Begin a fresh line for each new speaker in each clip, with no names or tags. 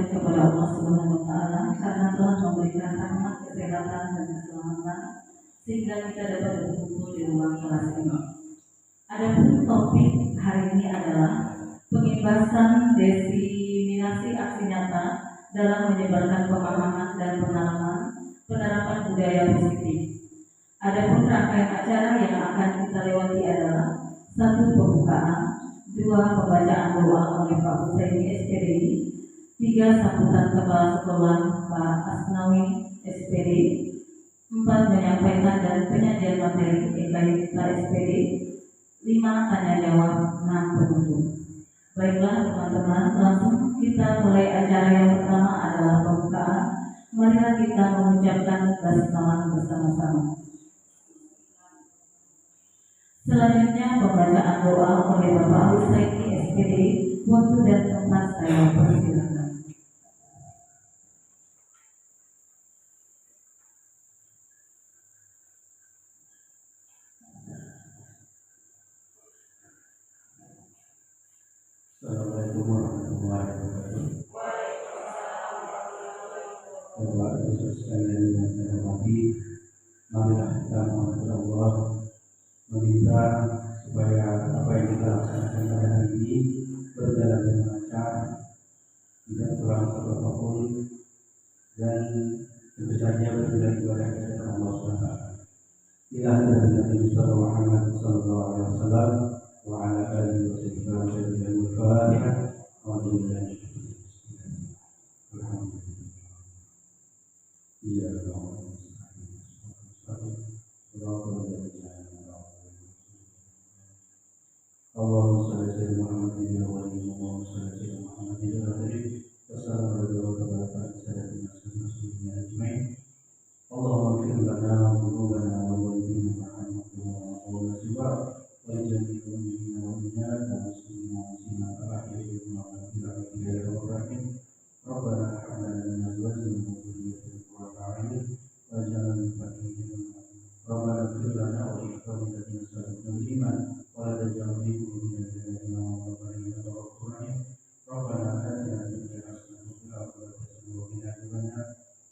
syukur kepada Allah Subhanahu wa taala karena telah memberikan rahmat, kesehatan dan keselamatan sehingga kita dapat berkumpul di ruang kelas ini. Adapun topik hari ini adalah pengimbasan diseminasi aksi nyata dalam menyebarkan pemahaman dan pengalaman penerapan budaya positif. Adapun rangkaian acara yang akan kita lewati adalah 1. Pembukaan, 2. Pembacaan doa oleh Pak Husaini SPD, 3. Sambutan Kepala Sekolah Pak Asnawi SPD, 4. Menyampaikan dan penyajian materi EKITA SPD, 5. Tanya jawab, 6. Penutup. Baiklah teman-teman, langsung kita mulai acara yang pertama adalah pembukaan. Marilah kita mengucapkan basmalah bersama-sama. Selanjutnya pembacaan doa oleh Bapak Husaini SPD. Waktu dan tempat saya persilakan.
Assalamualaikum warahmatullahi wabarakatuh. Bapak Ibu sekalian yang saya hormati, marilah kita menghadap Allah, meminta supaya apa yang kita laksanakan pada hari ini berjalan dengan lancar, tidak kurang satu apapun, dan tentu saja berjalan ibadah kepada Allah SWT. Ila dari Nabi Muhammad sallallahu alaihi wasallam wa ala alihi wa sahbihi wa sallam. Al-Fatihah. Alhamdulillah. Iya, Allahumma shalli ala Muhammadin wa ala ali Muhammad. Allahumma ighfir lana dhunubana wa walidina wa nasibah wa jami'il mu'minina wal mu'minat wa muslimina wa muslimat al-ahya'i wa al-amwat. Rabbana hab lana min azwajina wa dhurriyyatina qurrata a'yun waj'alna lil muttaqina imama. Rabbana ighfir lana wa li ikhwanina alladhina sabaquna bil iman wa la taj'al fi qulubina ghillan lil mu'minina Rabbana atina fid dunya hasanatan wa fil akhirati hasanatan wa qina adzabannar.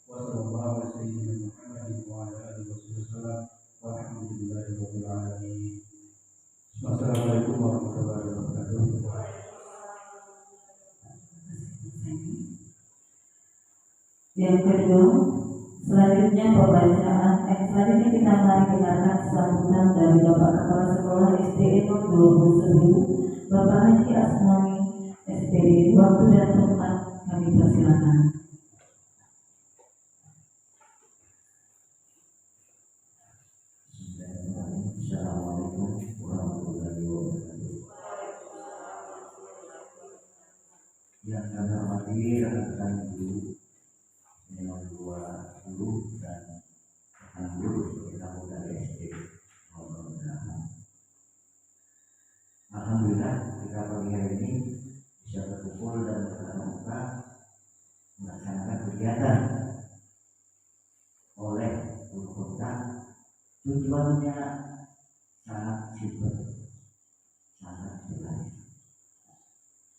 Wa sallallahu ala sayyidina Muhammadin wa ala alihi wasallam. Walhamdulillahi rabbil alamin. Wassalamualaikum warahmatullahi wabarakatuh.
Yang kedua, selanjutnya selanjutnya kita mari dengarkan sambutan dari Bapak Kepala Sekolah SD 20 Bapak Haji Asnawi SPD. Waktu dan tempat kami persilakan.
Assalamualaikum warahmatullahi wabarakatuh. Yang kami hormati rekan-rekan guru, dengan dua guru dan rekan guru sebagai tamu dari SD. Alhamdulillah kita pagi hari ini bisa berkumpul dan bertatap muka melaksanakan kegiatan oleh guru kota. Tujuannya sangat simpel, sangat jelas.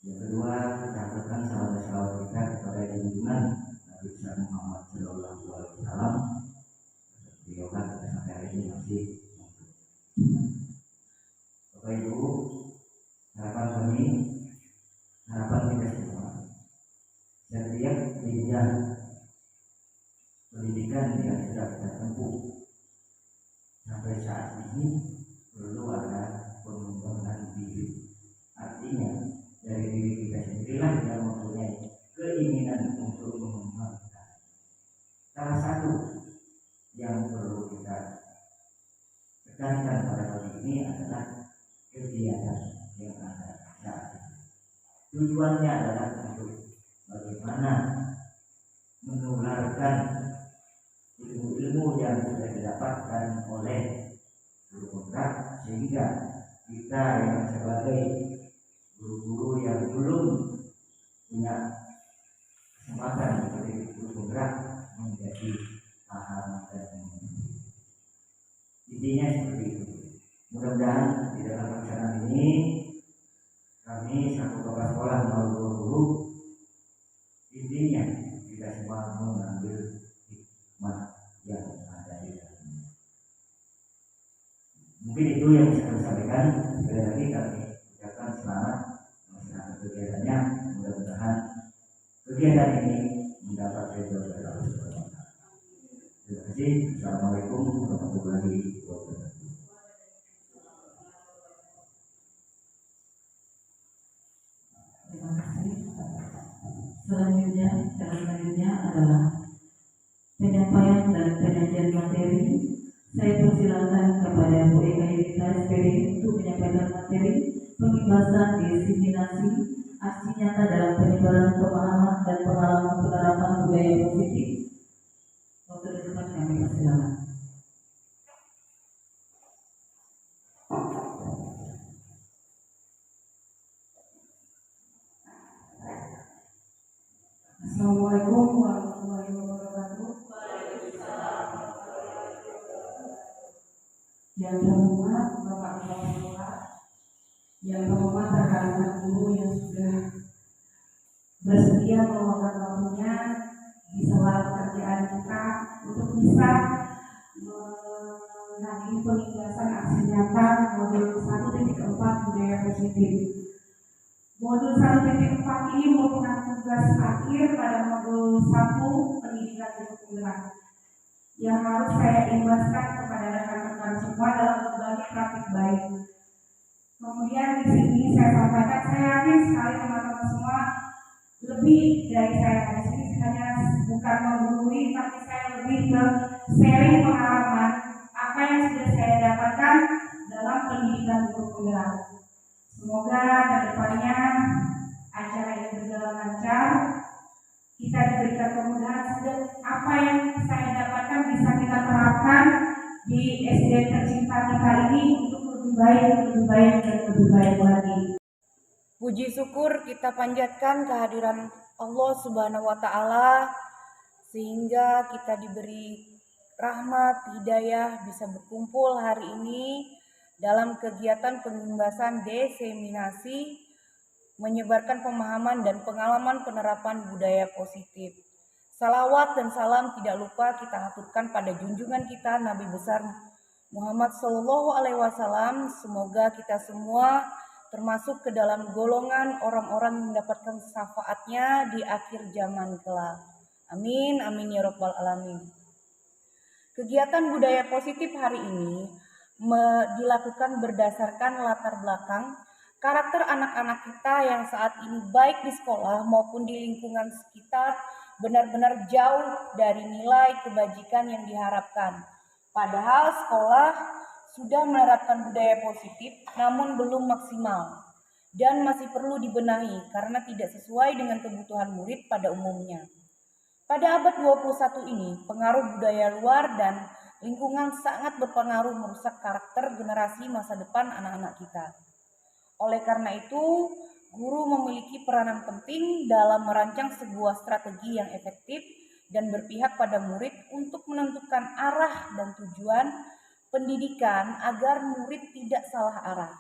Yang kedua, kita aturkan salawat kita kepada junjungan Nabi Muhammad sallallahu alaihi wasallam. Beliau kan sampai hari ini masih Bapak Ibu, harapan kami, harapan kita semua, setiap jenjang pendidikan yang sudah kita tempuh sampai saat ini perlu ada pengembangan diri. Artinya dari diri kita sendirilah yang mempunyai keinginan untuk mengembangkan. Salah satu yang perlu kita tekankan pada kali ini adalah kegiatan yang ada saat ini. Tujuannya adalah untuk bagaimana menularkan ilmu-ilmu yang sudah didapatkan oleh guru kontrak, sehingga kita yang sebagai guru-guru yang belum punya kesempatan seperti guru kontrak menjadi paham dan intinya seperti itu. Mudah-mudahan di dalam pelaksanaan ini kami selaku kepala sekolah maupun guru ini
ini mendapat ridho dari Allah Subhanahu wa Ta'ala. Terima kasih. Assalamualaikum warahmatullahi wabarakatuh.
Terima kasih. Selanjutnya adalah penyampaian dan penyajian materi. Saya persilakan kepada Bu Eka Yudita SPD untuk menyampaikan materi pengikhlasan diseminasi aksi nyata dalam penyebaran pemahaman dan pengalaman penerapan budaya positif. Waktu depan kami persilakan.
Assalamualaikum warahmatullahi wabarakatuh. Yang terhormat Bapak Kepala Sekolah, yang terhormat rekan-rekan guru yang sudah bersedia meluangkan waktunya di sela pekerjaan kita untuk bisa menghadiri pengikhlasan aksi nyata modul 1.4 budaya positif. Modul 1.4 ini merupakan tugas akhir pada modul 1 pendidikan guru penggerak yang harus saya imbaskan kepada rekan-rekan semua dalam berbagai praktik baik. Kemudian di sini saya sampaikan, saya yakin sekali teman-teman semua lebih dari saya di sini hanya bukan menggurui, tapi saya lebih ke sharing pengalaman apa yang sudah saya dapatkan dalam pendidikan guru penggerak. Semoga kedepannya acara ini berjalan lancar, kita diberikan kemudahan dan apa yang saya dapatkan bisa kita terapkan di SD tercinta kita ini untuk lebih baik lagi.
Puji syukur kita panjatkan kehadiran Allah Subhanahu wa Ta'ala sehingga kita diberi rahmat, hidayah bisa berkumpul hari ini dalam kegiatan pengimbasan diseminasi menyebarkan pemahaman dan pengalaman penerapan budaya positif. Salawat dan salam tidak lupa kita aturkan pada junjungan kita Nabi besar Muhammad SAW. Semoga kita semua termasuk ke dalam golongan orang-orang yang mendapatkan syafaatnya di akhir zaman kelak. Amin, amin ya rabbal alamin. Kegiatan budaya positif hari ini dilakukan berdasarkan latar belakang karakter anak-anak kita yang saat ini baik di sekolah maupun di lingkungan sekitar benar-benar jauh dari nilai kebajikan yang diharapkan. Padahal sekolah sudah menerapkan budaya positif namun belum maksimal dan masih perlu dibenahi karena tidak sesuai dengan kebutuhan murid pada umumnya. Pada abad 21 ini, pengaruh budaya luar dan lingkungan sangat berpengaruh merusak karakter generasi masa depan anak-anak kita. Oleh karena itu, guru memiliki peranan penting dalam merancang sebuah strategi yang efektif dan berpihak pada murid untuk menentukan arah dan tujuan pendidikan agar murid tidak salah arah.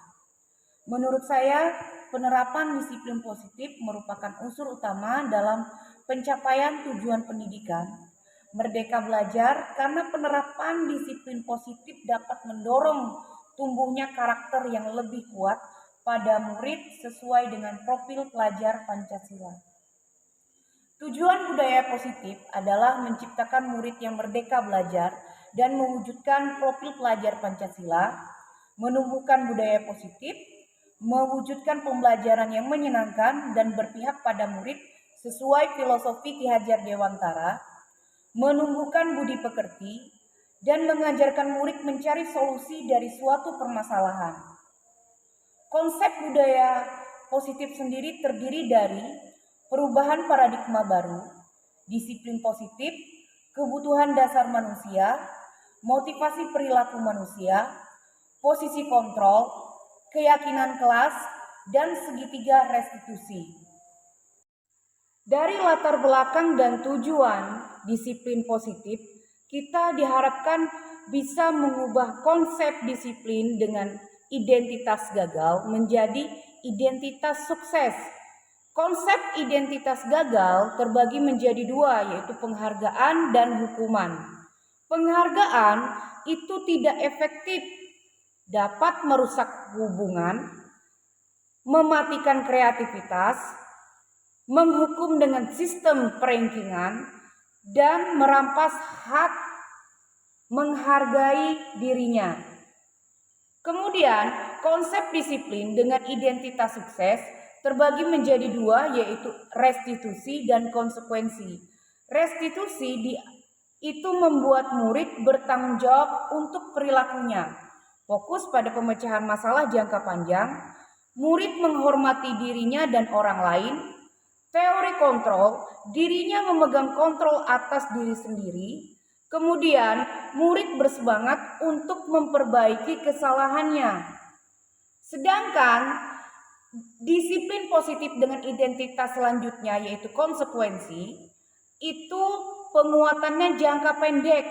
Menurut saya, penerapan disiplin positif merupakan unsur utama dalam pencapaian tujuan pendidikan. Merdeka belajar karena penerapan disiplin positif dapat mendorong tumbuhnya karakter yang lebih kuat pada murid sesuai dengan profil pelajar Pancasila. Tujuan budaya positif adalah menciptakan murid yang merdeka belajar dan mewujudkan profil pelajar Pancasila, menumbuhkan budaya positif, mewujudkan pembelajaran yang menyenangkan dan berpihak pada murid sesuai filosofi Ki Hajar Dewantara, menumbuhkan budi pekerti, dan mengajarkan murid mencari solusi dari suatu permasalahan. Konsep budaya positif sendiri terdiri dari perubahan paradigma baru, disiplin positif, kebutuhan dasar manusia, motivasi perilaku manusia, posisi kontrol, keyakinan kelas, dan segitiga restitusi. Dari latar belakang dan tujuan disiplin positif, kita diharapkan bisa mengubah konsep disiplin dengan identitas gagal menjadi identitas sukses. Konsep identitas gagal terbagi menjadi dua, yaitu penghargaan dan hukuman. Penghargaan itu tidak efektif, dapat merusak hubungan, mematikan kreativitas, menghukum dengan sistem perankingan, dan merampas hak menghargai dirinya. Kemudian, konsep disiplin dengan identitas sukses terbagi menjadi dua, yaitu restitusi dan konsekuensi. Restitusi itu membuat murid bertanggung jawab untuk perilakunya, fokus pada pemecahan masalah jangka panjang, murid menghormati dirinya dan orang lain. Teori kontrol, dirinya memegang kontrol atas diri sendiri. Kemudian, murid bersemangat untuk memperbaiki kesalahannya. Sedangkan disiplin positif dengan identitas selanjutnya, yaitu konsekuensi, itu penguatannya jangka pendek.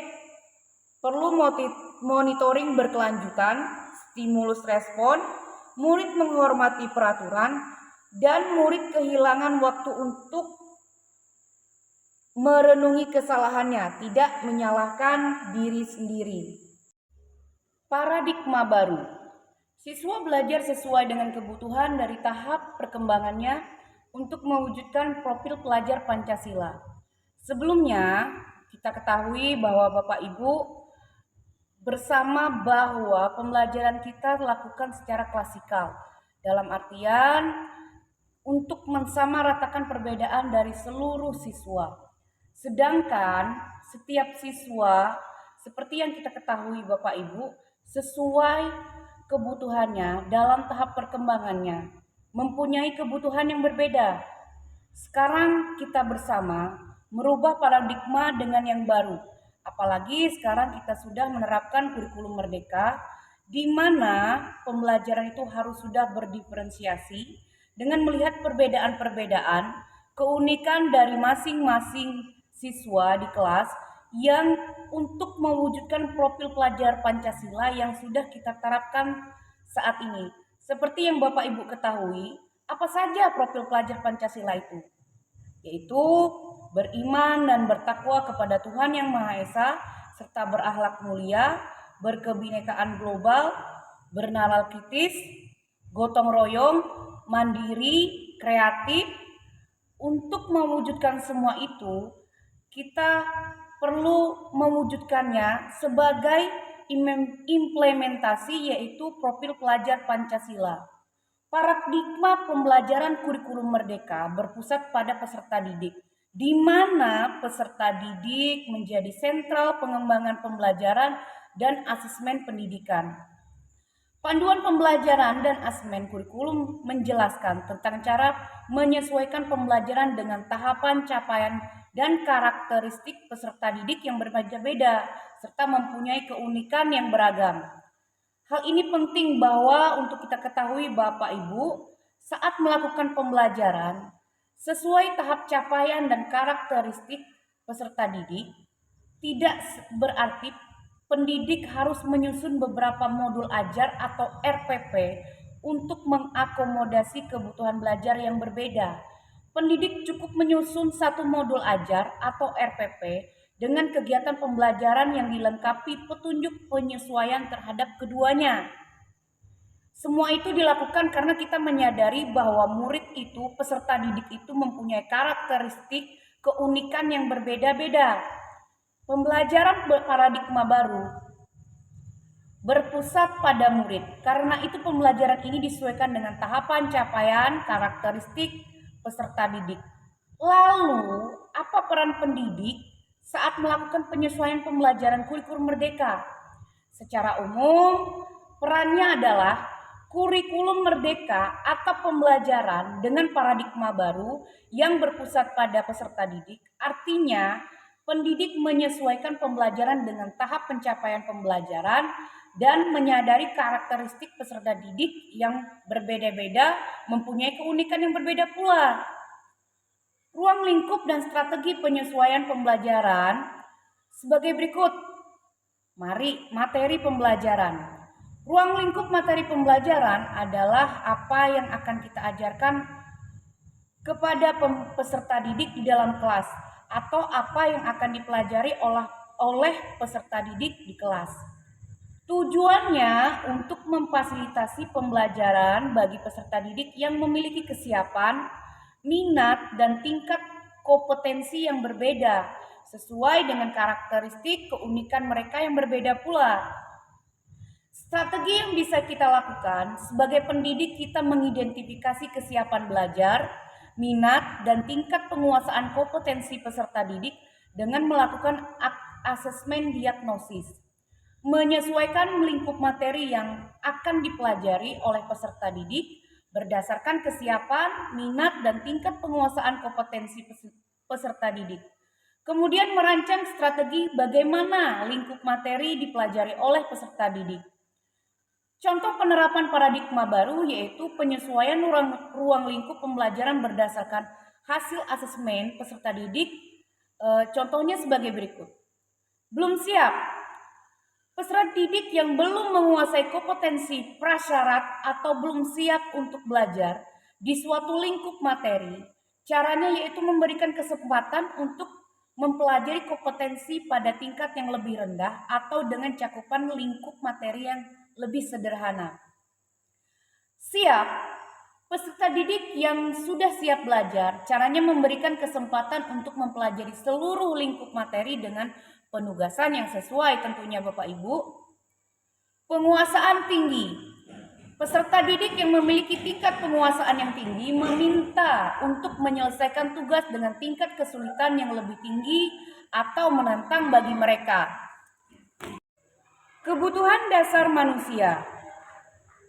Perlu monitoring berkelanjutan, stimulus respon, murid menghormati peraturan, dan murid kehilangan waktu untuk merenungi kesalahannya, tidak menyalahkan diri sendiri. Paradigma baru. Siswa belajar sesuai dengan kebutuhan dari tahap perkembangannya untuk mewujudkan profil pelajar Pancasila. Sebelumnya, kita ketahui bahwa Bapak Ibu bersama bahwa pembelajaran kita lakukan secara klasikal, dalam artian untuk mensamaratakan perbedaan dari seluruh siswa. Sedangkan setiap siswa, seperti yang kita ketahui Bapak Ibu, sesuai kebutuhannya dalam tahap perkembangannya, mempunyai kebutuhan yang berbeda. Sekarang kita bersama merubah paradigma dengan yang baru. Apalagi sekarang kita sudah menerapkan kurikulum merdeka, di mana pembelajaran itu harus sudah berdiferensiasi dengan melihat perbedaan-perbedaan, keunikan dari masing-masing siswa di kelas yang untuk mewujudkan profil pelajar Pancasila yang sudah kita terapkan saat ini. Seperti yang Bapak Ibu ketahui, apa saja profil pelajar Pancasila itu? Yaitu beriman dan bertakwa kepada Tuhan Yang Maha Esa, serta berakhlak mulia, berkebinekaan global, bernalar kritis, gotong royong, mandiri, kreatif. Untuk mewujudkan semua itu, kita perlu mewujudkannya sebagai implementasi, yaitu profil pelajar Pancasila. Paradigma pembelajaran kurikulum merdeka berpusat pada peserta didik, di mana peserta didik menjadi sentral pengembangan pembelajaran dan asesmen pendidikan. Panduan pembelajaran dan asesmen kurikulum menjelaskan tentang cara menyesuaikan pembelajaran dengan tahapan capaian dan karakteristik peserta didik yang berbeda-beda, serta mempunyai keunikan yang beragam. Hal ini penting bahwa untuk kita ketahui Bapak Ibu, saat melakukan pembelajaran, sesuai tahap capaian dan karakteristik peserta didik, tidak berarti pendidik harus menyusun beberapa modul ajar atau RPP untuk mengakomodasi kebutuhan belajar yang berbeda. Pendidik cukup menyusun satu modul ajar atau RPP dengan kegiatan pembelajaran yang dilengkapi petunjuk penyesuaian terhadap keduanya. Semua itu dilakukan karena kita menyadari bahwa murid itu, peserta didik itu mempunyai karakteristik keunikan yang berbeda-beda. Pembelajaran paradigma baru berpusat pada murid. Karena itu pembelajaran ini disesuaikan dengan tahapan capaian karakteristik peserta didik. Lalu, apa peran pendidik saat melakukan penyesuaian pembelajaran kurikulum merdeka? Secara umum, perannya adalah kurikulum merdeka atau pembelajaran dengan paradigma baru yang berpusat pada peserta didik. Artinya, pendidik menyesuaikan pembelajaran dengan tahap pencapaian pembelajaran dan menyadari karakteristik peserta didik yang berbeda-beda, mempunyai keunikan yang berbeda pula. Ruang lingkup dan strategi penyesuaian pembelajaran sebagai berikut. Mari, materi pembelajaran. Ruang lingkup materi pembelajaran adalah apa yang akan kita ajarkan kepada peserta didik di dalam kelas, atau apa yang akan dipelajari oleh peserta didik di kelas. Tujuannya untuk memfasilitasi pembelajaran bagi peserta didik yang memiliki kesiapan minat, dan tingkat kompetensi yang berbeda sesuai dengan karakteristik keunikan mereka yang berbeda pula. Strategi yang bisa kita lakukan sebagai pendidik, kita mengidentifikasi kesiapan belajar, minat, dan tingkat penguasaan kompetensi peserta didik dengan melakukan asesmen diagnosis, menyesuaikan lingkup materi yang akan dipelajari oleh peserta didik berdasarkan kesiapan, minat, dan tingkat penguasaan kompetensi peserta didik. Kemudian merancang strategi bagaimana lingkup materi dipelajari oleh peserta didik. Contoh penerapan paradigma baru yaitu penyesuaian ruang lingkup pembelajaran berdasarkan hasil asesmen peserta didik. Contohnya sebagai berikut. Belum siap. Peserta didik yang belum menguasai kompetensi prasyarat atau belum siap untuk belajar di suatu lingkup materi, caranya yaitu memberikan kesempatan untuk mempelajari kompetensi pada tingkat yang lebih rendah atau dengan cakupan lingkup materi yang lebih sederhana. Siap. Peserta didik yang sudah siap belajar, caranya memberikan kesempatan untuk mempelajari seluruh lingkup materi dengan penugasan yang sesuai tentunya Bapak Ibu. Penguasaan tinggi. Peserta didik yang memiliki tingkat penguasaan yang tinggi meminta untuk menyelesaikan tugas dengan tingkat kesulitan yang lebih tinggi atau menantang bagi mereka. Kebutuhan dasar manusia.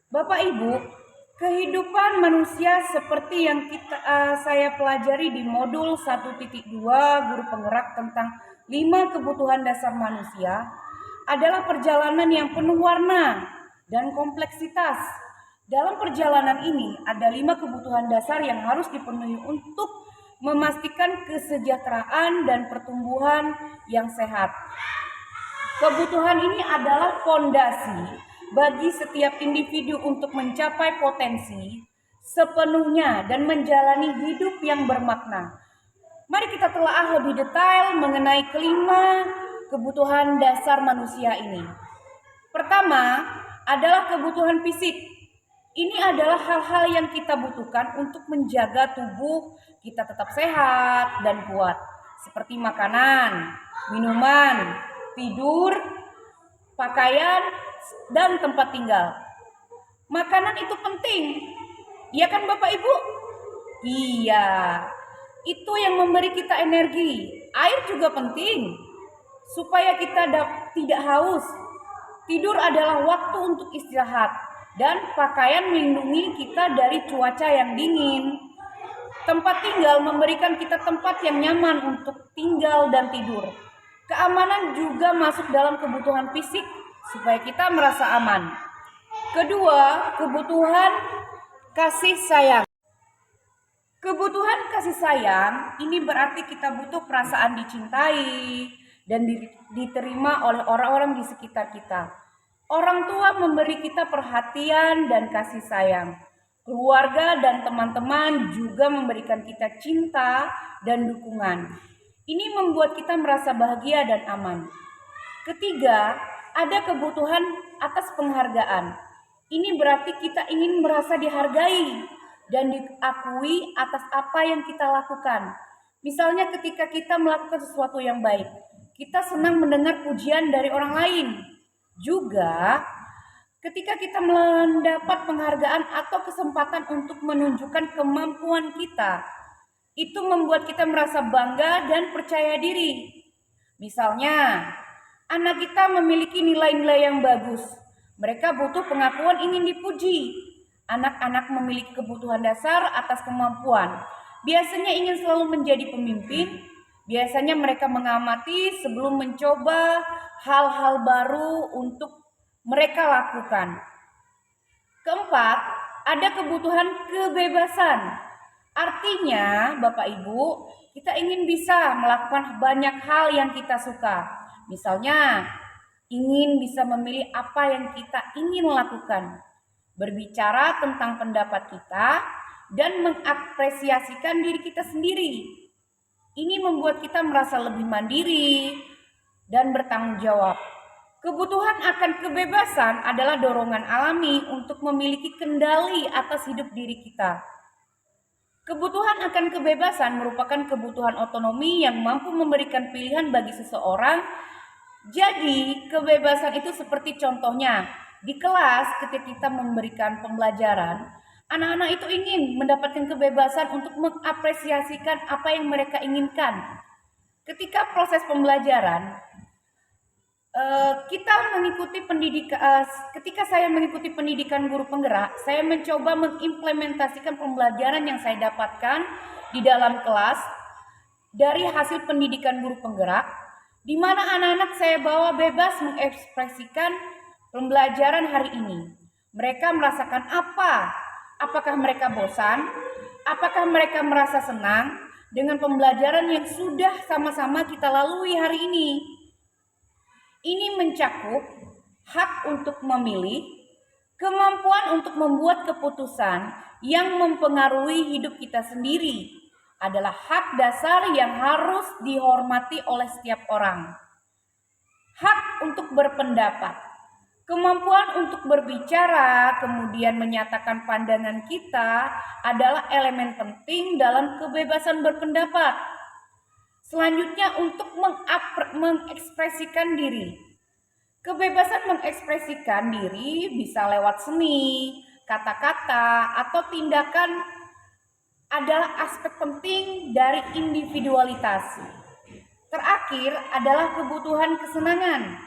Bapak Ibu, kehidupan manusia seperti yang saya pelajari di modul 1.2 guru penggerak tentang 5 kebutuhan dasar manusia adalah perjalanan yang penuh warna dan kompleksitas. Dalam perjalanan ini ada 5 kebutuhan dasar yang harus dipenuhi untuk memastikan kesejahteraan dan pertumbuhan yang sehat. Kebutuhan ini adalah fondasi bagi setiap individu untuk mencapai potensi sepenuhnya dan menjalani hidup yang bermakna. Mari kita telaah lebih detail mengenai kelima kebutuhan dasar manusia ini. Pertama adalah kebutuhan fisik. Ini adalah hal-hal yang kita butuhkan untuk menjaga tubuh kita tetap sehat dan kuat, seperti makanan, minuman, tidur, pakaian, dan tempat tinggal. Makanan itu penting, iya kan Bapak Ibu? Iya, itu yang memberi kita energi. Air juga penting, supaya kita tidak haus. Tidur adalah waktu untuk istirahat, dan pakaian melindungi kita dari cuaca yang dingin. Tempat tinggal memberikan kita tempat yang nyaman untuk tinggal dan tidur. Keamanan juga masuk dalam kebutuhan fisik supaya kita merasa aman. Kedua, kebutuhan kasih sayang. Kebutuhan kasih sayang ini berarti kita butuh perasaan dicintai dan diterima oleh orang-orang di sekitar kita. Orang tua memberi kita perhatian dan kasih sayang. Keluarga dan teman-teman juga memberikan kita cinta dan dukungan. Ini membuat kita merasa bahagia dan aman. Ketiga, ada kebutuhan atas penghargaan. Ini berarti kita ingin merasa dihargai dan diakui atas apa yang kita lakukan. Misalnya ketika kita melakukan sesuatu yang baik, kita senang mendengar pujian dari orang lain. Juga ketika kita mendapat penghargaan atau kesempatan untuk menunjukkan kemampuan kita, itu membuat kita merasa bangga dan percaya diri. Misalnya, anak kita memiliki nilai-nilai yang bagus. Mereka butuh pengakuan, ingin dipuji. Anak-anak memiliki kebutuhan dasar atas kemampuan. Biasanya ingin selalu menjadi pemimpin. Biasanya mereka mengamati sebelum mencoba hal-hal baru untuk mereka lakukan. Keempat, ada kebutuhan kebebasan. Artinya, Bapak Ibu, kita ingin bisa melakukan banyak hal yang kita suka. Misalnya, ingin bisa memilih apa yang kita ingin lakukan, berbicara tentang pendapat kita, dan mengapresiasikan diri kita sendiri. Ini membuat kita merasa lebih mandiri dan bertanggung jawab. Kebutuhan akan kebebasan adalah dorongan alami untuk memiliki kendali atas hidup diri kita. Kebutuhan akan kebebasan merupakan kebutuhan otonomi yang mampu memberikan pilihan bagi seseorang. Jadi, kebebasan itu seperti contohnya, di kelas ketika kita memberikan pembelajaran, anak-anak itu ingin mendapatkan kebebasan untuk mengapresiasikan apa yang mereka inginkan. Ketika proses pembelajaran, ketika saya mengikuti pendidikan guru penggerak, saya mencoba mengimplementasikan pembelajaran yang saya dapatkan di dalam kelas dari hasil pendidikan guru penggerak, di mana anak-anak saya bawa bebas mengekspresikan pembelajaran hari ini. Mereka merasakan apa? Apakah mereka bosan? Apakah mereka merasa senang dengan pembelajaran yang sudah sama-sama kita lalui hari ini? Ini mencakup hak untuk memilih, kemampuan untuk membuat keputusan yang mempengaruhi hidup kita sendiri, adalah hak dasar yang harus dihormati oleh setiap orang. Hak untuk berpendapat, kemampuan untuk berbicara, kemudian menyatakan pandangan kita adalah elemen penting dalam kebebasan berpendapat. Selanjutnya untuk mengekspresikan diri. Kebebasan mengekspresikan diri bisa lewat seni, kata-kata, atau tindakan adalah aspek penting dari individualitas. Terakhir adalah kebutuhan kesenangan.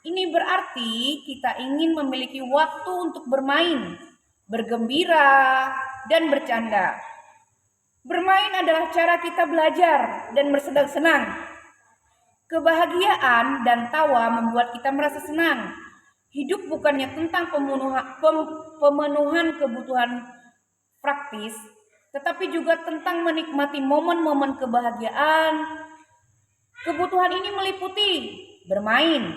Ini berarti kita ingin memiliki waktu untuk bermain, bergembira, dan bercanda. Bermain adalah cara kita belajar dan bersenang-senang. Kebahagiaan dan tawa membuat kita merasa senang. Hidup bukannya tentang pemenuhan kebutuhan praktis, tetapi juga tentang menikmati momen-momen kebahagiaan. Kebutuhan ini meliputi bermain.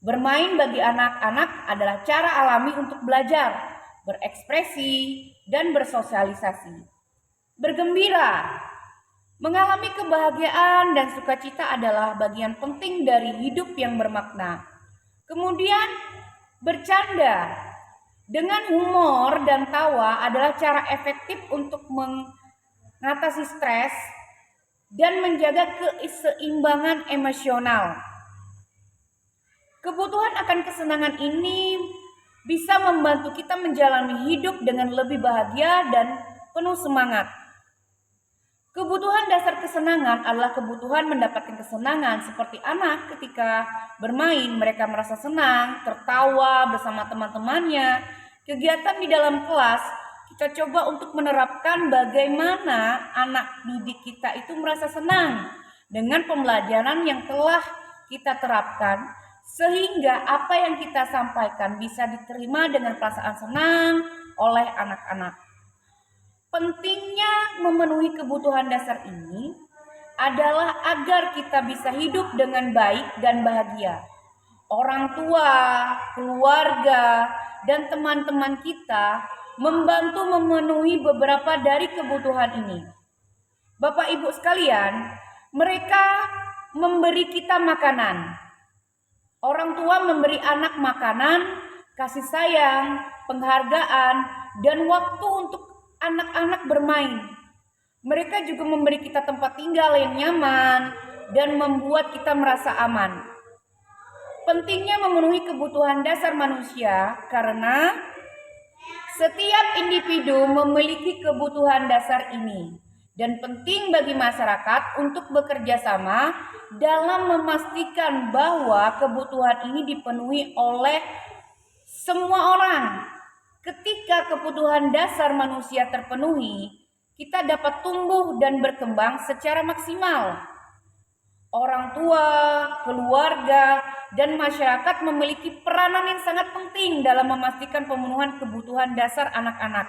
Bermain bagi anak-anak adalah cara alami untuk belajar, berekspresi, dan bersosialisasi. Bergembira, mengalami kebahagiaan dan sukacita adalah bagian penting dari hidup yang bermakna. Kemudian, bercanda dengan humor dan tawa adalah cara efektif untuk mengatasi stres dan menjaga keseimbangan emosional. Kebutuhan akan kesenangan ini bisa membantu kita menjalani hidup dengan lebih bahagia dan penuh semangat. Kebutuhan dasar kesenangan adalah kebutuhan mendapatkan kesenangan, seperti anak ketika bermain mereka merasa senang, tertawa bersama teman-temannya. Kegiatan di dalam kelas kita coba untuk menerapkan bagaimana anak didik kita itu merasa senang dengan pembelajaran yang telah kita terapkan, sehingga apa yang kita sampaikan bisa diterima dengan perasaan senang oleh anak-anak. Pentingnya memenuhi kebutuhan dasar ini adalah agar kita bisa hidup dengan baik dan bahagia. Orang tua, keluarga, dan teman-teman kita membantu memenuhi beberapa dari kebutuhan ini. Bapak Ibu sekalian, mereka memberi kita makanan. Orang tua memberi anak makanan, kasih sayang, penghargaan, dan waktu untuk anak-anak bermain. Mereka juga memberi kita tempat tinggal yang nyaman dan membuat kita merasa aman. Pentingnya memenuhi kebutuhan dasar manusia karena setiap individu memiliki kebutuhan dasar ini dan penting bagi masyarakat untuk bekerja sama dalam memastikan bahwa kebutuhan ini dipenuhi oleh semua orang. Ketika kebutuhan dasar manusia terpenuhi, kita dapat tumbuh dan berkembang secara maksimal. Orang tua, keluarga, dan masyarakat memiliki peranan yang sangat penting dalam memastikan pemenuhan kebutuhan dasar anak-anak.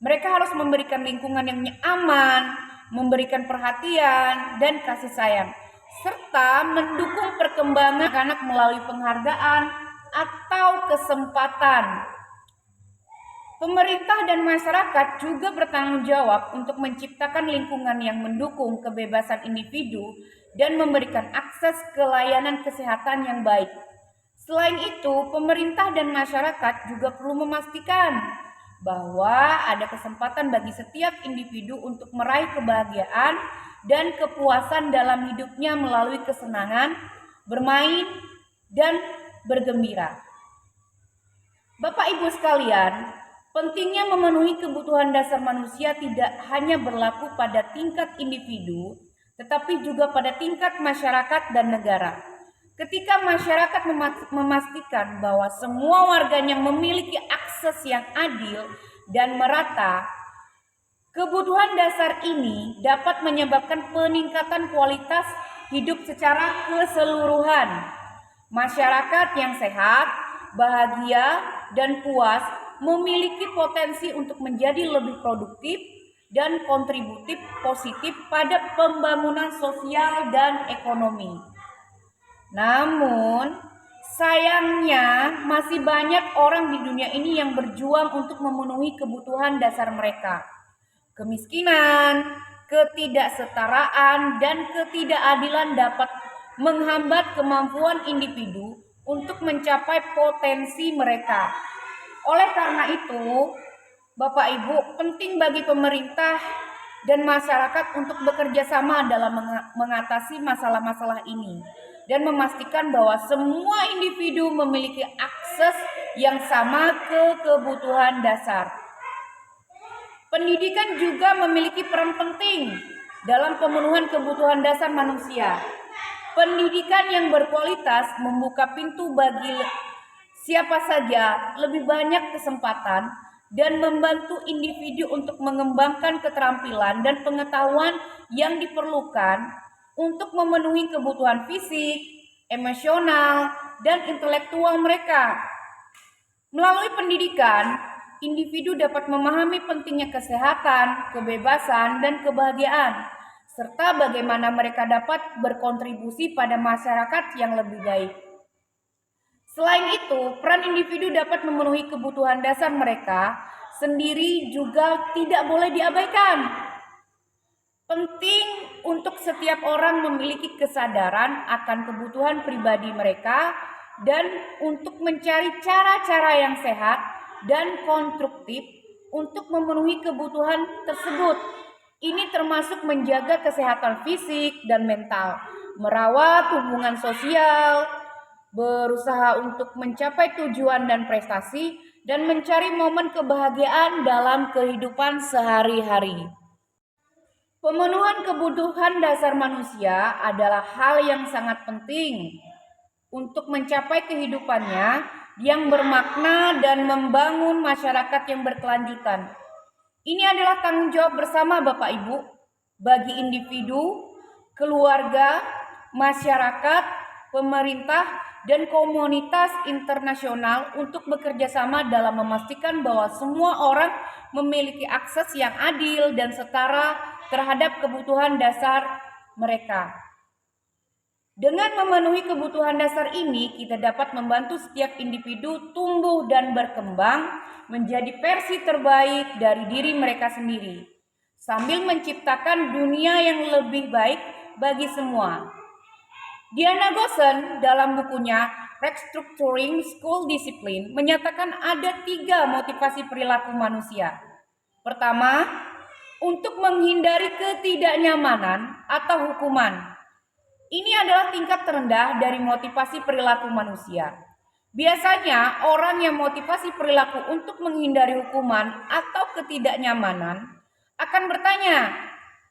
Mereka harus memberikan lingkungan yang aman, memberikan perhatian dan kasih sayang, serta mendukung perkembangan anak melalui penghargaan atau kesempatan. Pemerintah dan masyarakat juga bertanggung jawab untuk menciptakan lingkungan yang mendukung kebebasan individu dan memberikan akses ke layanan kesehatan yang baik. Selain itu, pemerintah dan masyarakat juga perlu memastikan bahwa ada kesempatan bagi setiap individu untuk meraih kebahagiaan dan kepuasan dalam hidupnya melalui kesenangan, bermain, dan bergembira. Bapak Ibu sekalian, pentingnya memenuhi kebutuhan dasar manusia tidak hanya berlaku pada tingkat individu, tetapi juga pada tingkat masyarakat dan negara. Ketika masyarakat memastikan bahwa semua warganya memiliki akses yang adil dan merata, kebutuhan dasar ini dapat menyebabkan peningkatan kualitas hidup secara keseluruhan. Masyarakat yang sehat, bahagia, dan puas memiliki potensi untuk menjadi lebih produktif dan kontributif positif pada pembangunan sosial dan ekonomi. Namun, sayangnya masih banyak orang di dunia ini yang berjuang untuk memenuhi kebutuhan dasar mereka. Kemiskinan, ketidaksetaraan, dan ketidakadilan dapat menghambat kemampuan individu untuk mencapai potensi mereka. Oleh karena itu, Bapak Ibu, penting bagi pemerintah dan masyarakat untuk bekerja sama dalam mengatasi masalah-masalah ini dan memastikan bahwa semua individu memiliki akses yang sama ke kebutuhan dasar. Pendidikan juga memiliki peran penting dalam pemenuhan kebutuhan dasar manusia. Pendidikan yang berkualitas membuka pintu bagi siapa saja lebih banyak kesempatan dan membantu individu untuk mengembangkan keterampilan dan pengetahuan yang diperlukan untuk memenuhi kebutuhan fisik, emosional, dan intelektual mereka. Melalui pendidikan, individu dapat memahami pentingnya kesehatan, kebebasan, dan kebahagiaan, serta bagaimana mereka dapat berkontribusi pada masyarakat yang lebih baik. Selain itu, peran individu dapat memenuhi kebutuhan dasar mereka sendiri juga tidak boleh diabaikan. Penting untuk setiap orang memiliki kesadaran akan kebutuhan pribadi mereka dan untuk mencari cara-cara yang sehat dan konstruktif untuk memenuhi kebutuhan tersebut. Ini termasuk menjaga kesehatan fisik dan mental, merawat hubungan sosial, berusaha untuk mencapai tujuan dan prestasi, dan mencari momen kebahagiaan dalam kehidupan sehari-hari. Pemenuhan kebutuhan dasar manusia adalah hal yang sangat penting untuk mencapai kehidupannya yang bermakna dan membangun masyarakat yang berkelanjutan. Ini adalah tanggung jawab bersama Bapak Ibu bagi individu, keluarga, masyarakat, pemerintah, dan komunitas internasional untuk bekerja sama dalam memastikan bahwa semua orang memiliki akses yang adil dan setara terhadap kebutuhan dasar mereka. Dengan memenuhi kebutuhan dasar ini, kita dapat membantu setiap individu tumbuh dan berkembang menjadi versi terbaik dari diri mereka sendiri, sambil menciptakan dunia yang lebih baik bagi semua. Diana Gossen dalam bukunya Restructuring School Discipline menyatakan ada 3 motivasi perilaku manusia. Pertama, untuk menghindari ketidaknyamanan atau hukuman. Ini adalah tingkat terendah dari motivasi perilaku manusia. Biasanya orang yang motivasi perilaku untuk menghindari hukuman atau ketidaknyamanan akan bertanya,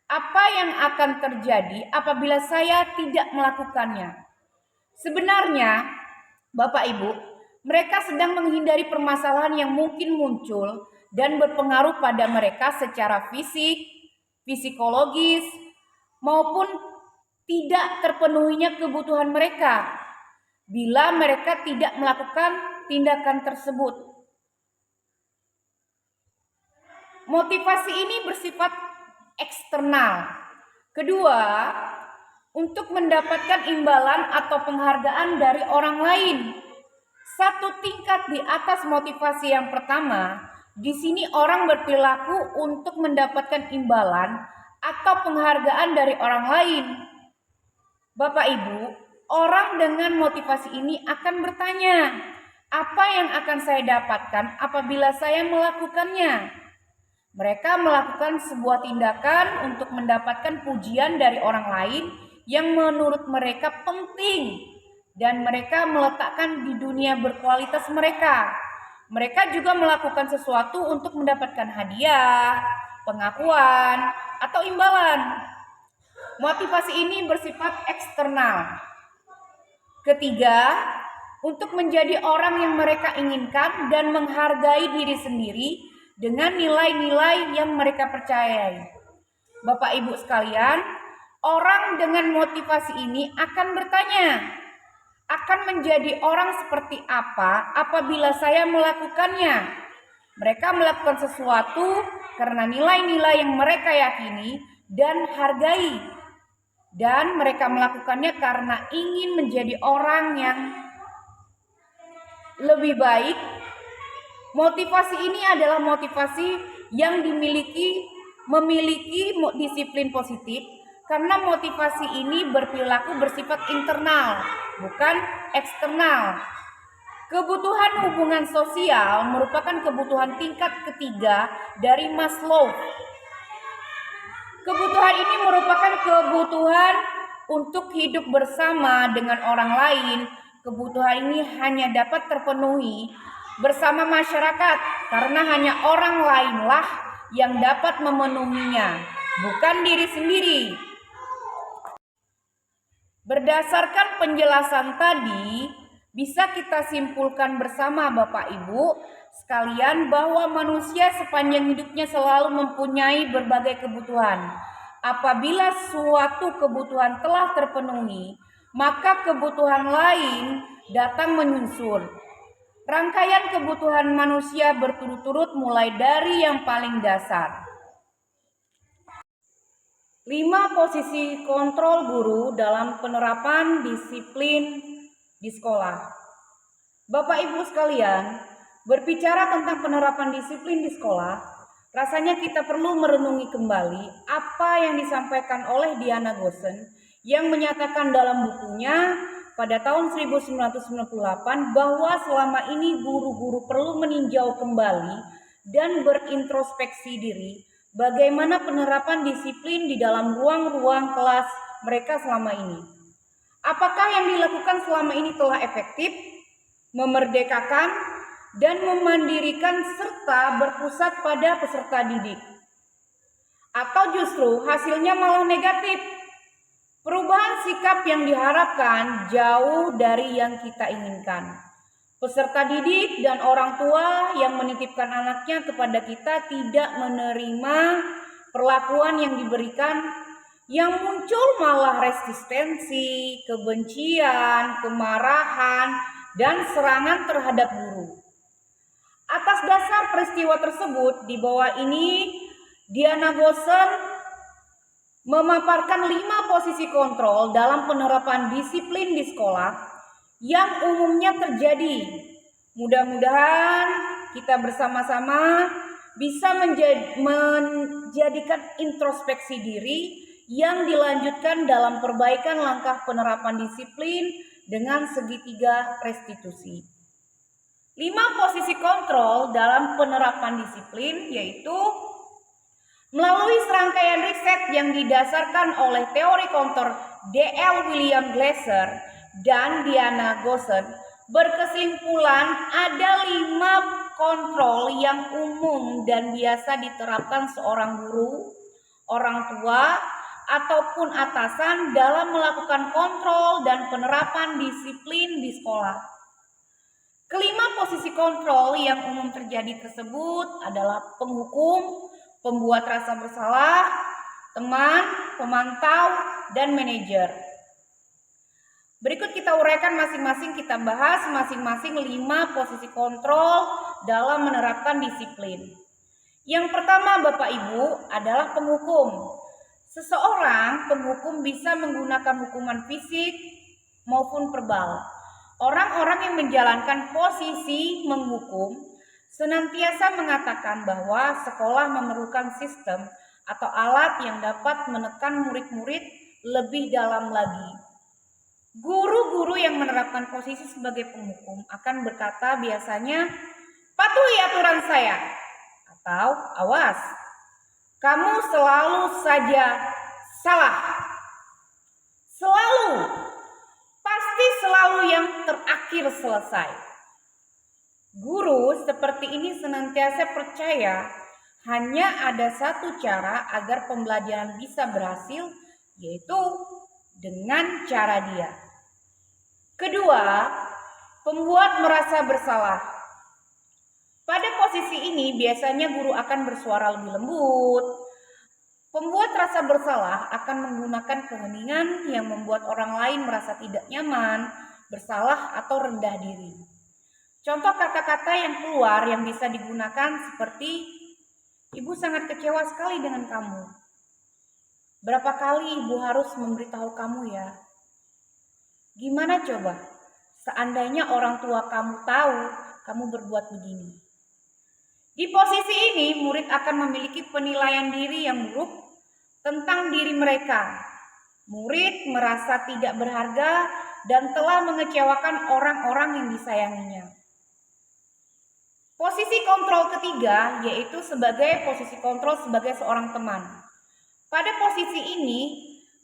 apa yang akan terjadi apabila saya tidak melakukannya? Sebenarnya, Bapak Ibu, mereka sedang menghindari permasalahan yang mungkin muncul dan berpengaruh pada mereka secara fisik, psikologis, maupun tidak terpenuhinya kebutuhan mereka bila mereka tidak melakukan tindakan tersebut. Motivasi ini bersifat eksternal. Kedua, untuk mendapatkan imbalan atau penghargaan dari orang lain. Satu tingkat di atas motivasi yang pertama, di sini orang berperilaku untuk mendapatkan imbalan atau penghargaan dari orang lain. Bapak Ibu, orang dengan motivasi ini akan bertanya, Apa yang akan saya dapatkan apabila saya melakukannya? Mereka melakukan sebuah tindakan untuk mendapatkan pujian dari orang lain yang menurut mereka penting, dan mereka meletakkan di dunia berkualitas mereka. Mereka juga melakukan sesuatu untuk mendapatkan hadiah, pengakuan, atau imbalan. Motivasi ini bersifat eksternal. Ketiga, untuk menjadi orang yang mereka inginkan dan menghargai diri sendiri dengan nilai-nilai yang mereka percayai. Bapak Ibu sekalian, orang dengan motivasi ini akan bertanya, akan menjadi orang seperti apa apabila saya melakukannya? Mereka melakukan sesuatu karena nilai-nilai yang mereka yakini dan hargai. Dan mereka melakukannya karena ingin menjadi orang yang lebih baik. Motivasi ini adalah motivasi yang memiliki disiplin positif, karena motivasi ini berperilaku bersifat internal, bukan eksternal. Kebutuhan hubungan sosial merupakan kebutuhan tingkat ketiga dari Maslow. Kebutuhan ini merupakan kebutuhan untuk hidup bersama dengan orang lain. Kebutuhan ini hanya dapat terpenuhi bersama masyarakat, karena hanya orang lainlah yang dapat memenuhinya, bukan diri sendiri. Berdasarkan penjelasan tadi, bisa kita simpulkan bersama Bapak Ibu sekalian bahwa manusia sepanjang hidupnya selalu mempunyai berbagai kebutuhan. Apabila suatu kebutuhan telah terpenuhi, maka kebutuhan lain datang menyusul. Rangkaian kebutuhan manusia berturut-turut mulai dari yang paling dasar. 5 posisi kontrol guru dalam penerapan disiplin di sekolah. Bapak Ibu sekalian, berbicara tentang penerapan disiplin di sekolah, rasanya kita perlu merenungi kembali apa yang disampaikan oleh Diana Gosen yang menyatakan dalam bukunya pada tahun 1998 bahwa selama ini guru-guru perlu meninjau kembali dan berintrospeksi diri bagaimana penerapan disiplin di dalam ruang-ruang kelas mereka selama ini. Apakah yang dilakukan selama ini telah efektif, memerdekakan, dan memandirikan serta berpusat pada peserta didik? Atau justru hasilnya malah negatif? Perubahan sikap yang diharapkan jauh dari yang kita inginkan. Peserta didik dan orang tua yang menitipkan anaknya kepada kita tidak menerima perlakuan yang diberikan, yang muncul malah resistensi, kebencian, kemarahan, dan serangan terhadap guru. Atas dasar peristiwa tersebut, di bawah ini Diana Gosen memaparkan 5 posisi kontrol dalam penerapan disiplin di sekolah yang umumnya terjadi. Mudah-mudahan kita bersama-sama bisa menjadikan introspeksi diri yang dilanjutkan dalam perbaikan langkah penerapan disiplin dengan segitiga restitusi. 5 posisi kontrol dalam penerapan disiplin yaitu melalui serangkaian riset yang didasarkan oleh teori kontrol D.L. William Glasser dan Diana Gosen, berkesimpulan ada 5 kontrol yang umum dan biasa diterapkan seorang guru, orang tua, ataupun atasan dalam melakukan kontrol dan penerapan disiplin di sekolah. Kelima posisi kontrol yang umum terjadi tersebut adalah penghukum, pembuat rasa bersalah, teman, pemantau, dan manajer. Berikut kita uraikan masing-masing, kita bahas masing-masing 5 posisi kontrol dalam menerapkan disiplin. Yang pertama Bapak Ibu adalah penghukum. Seseorang penghukum bisa menggunakan hukuman fisik maupun verbal. Orang-orang yang menjalankan posisi menghukum senantiasa mengatakan bahwa sekolah memerlukan sistem atau alat yang dapat menekan murid-murid lebih dalam lagi. Guru-guru yang menerapkan posisi sebagai penghukum akan berkata biasanya, "Patuhi aturan saya," atau "Awas, kamu selalu saja salah." Selalu, pasti selalu yang terakhir selesai. Guru seperti ini senantiasa percaya hanya ada satu cara agar pembelajaran bisa berhasil, yaitu dengan cara dia. Kedua, pembuat merasa bersalah. Pada posisi ini biasanya guru akan bersuara lebih lembut. Pembuat rasa bersalah akan menggunakan keheningan yang membuat orang lain merasa tidak nyaman, bersalah, atau rendah diri. Contoh kata-kata yang keluar yang bisa digunakan seperti, "Ibu sangat kecewa sekali dengan kamu. Berapa kali ibu harus memberitahu kamu ya? Gimana coba, seandainya orang tua kamu tahu kamu berbuat begini?" Di posisi ini, murid akan memiliki penilaian diri yang buruk tentang diri mereka. Murid merasa tidak berharga dan telah mengecewakan orang-orang yang disayanginya. Posisi kontrol ketiga yaitu sebagai posisi kontrol sebagai seorang teman. Pada posisi ini,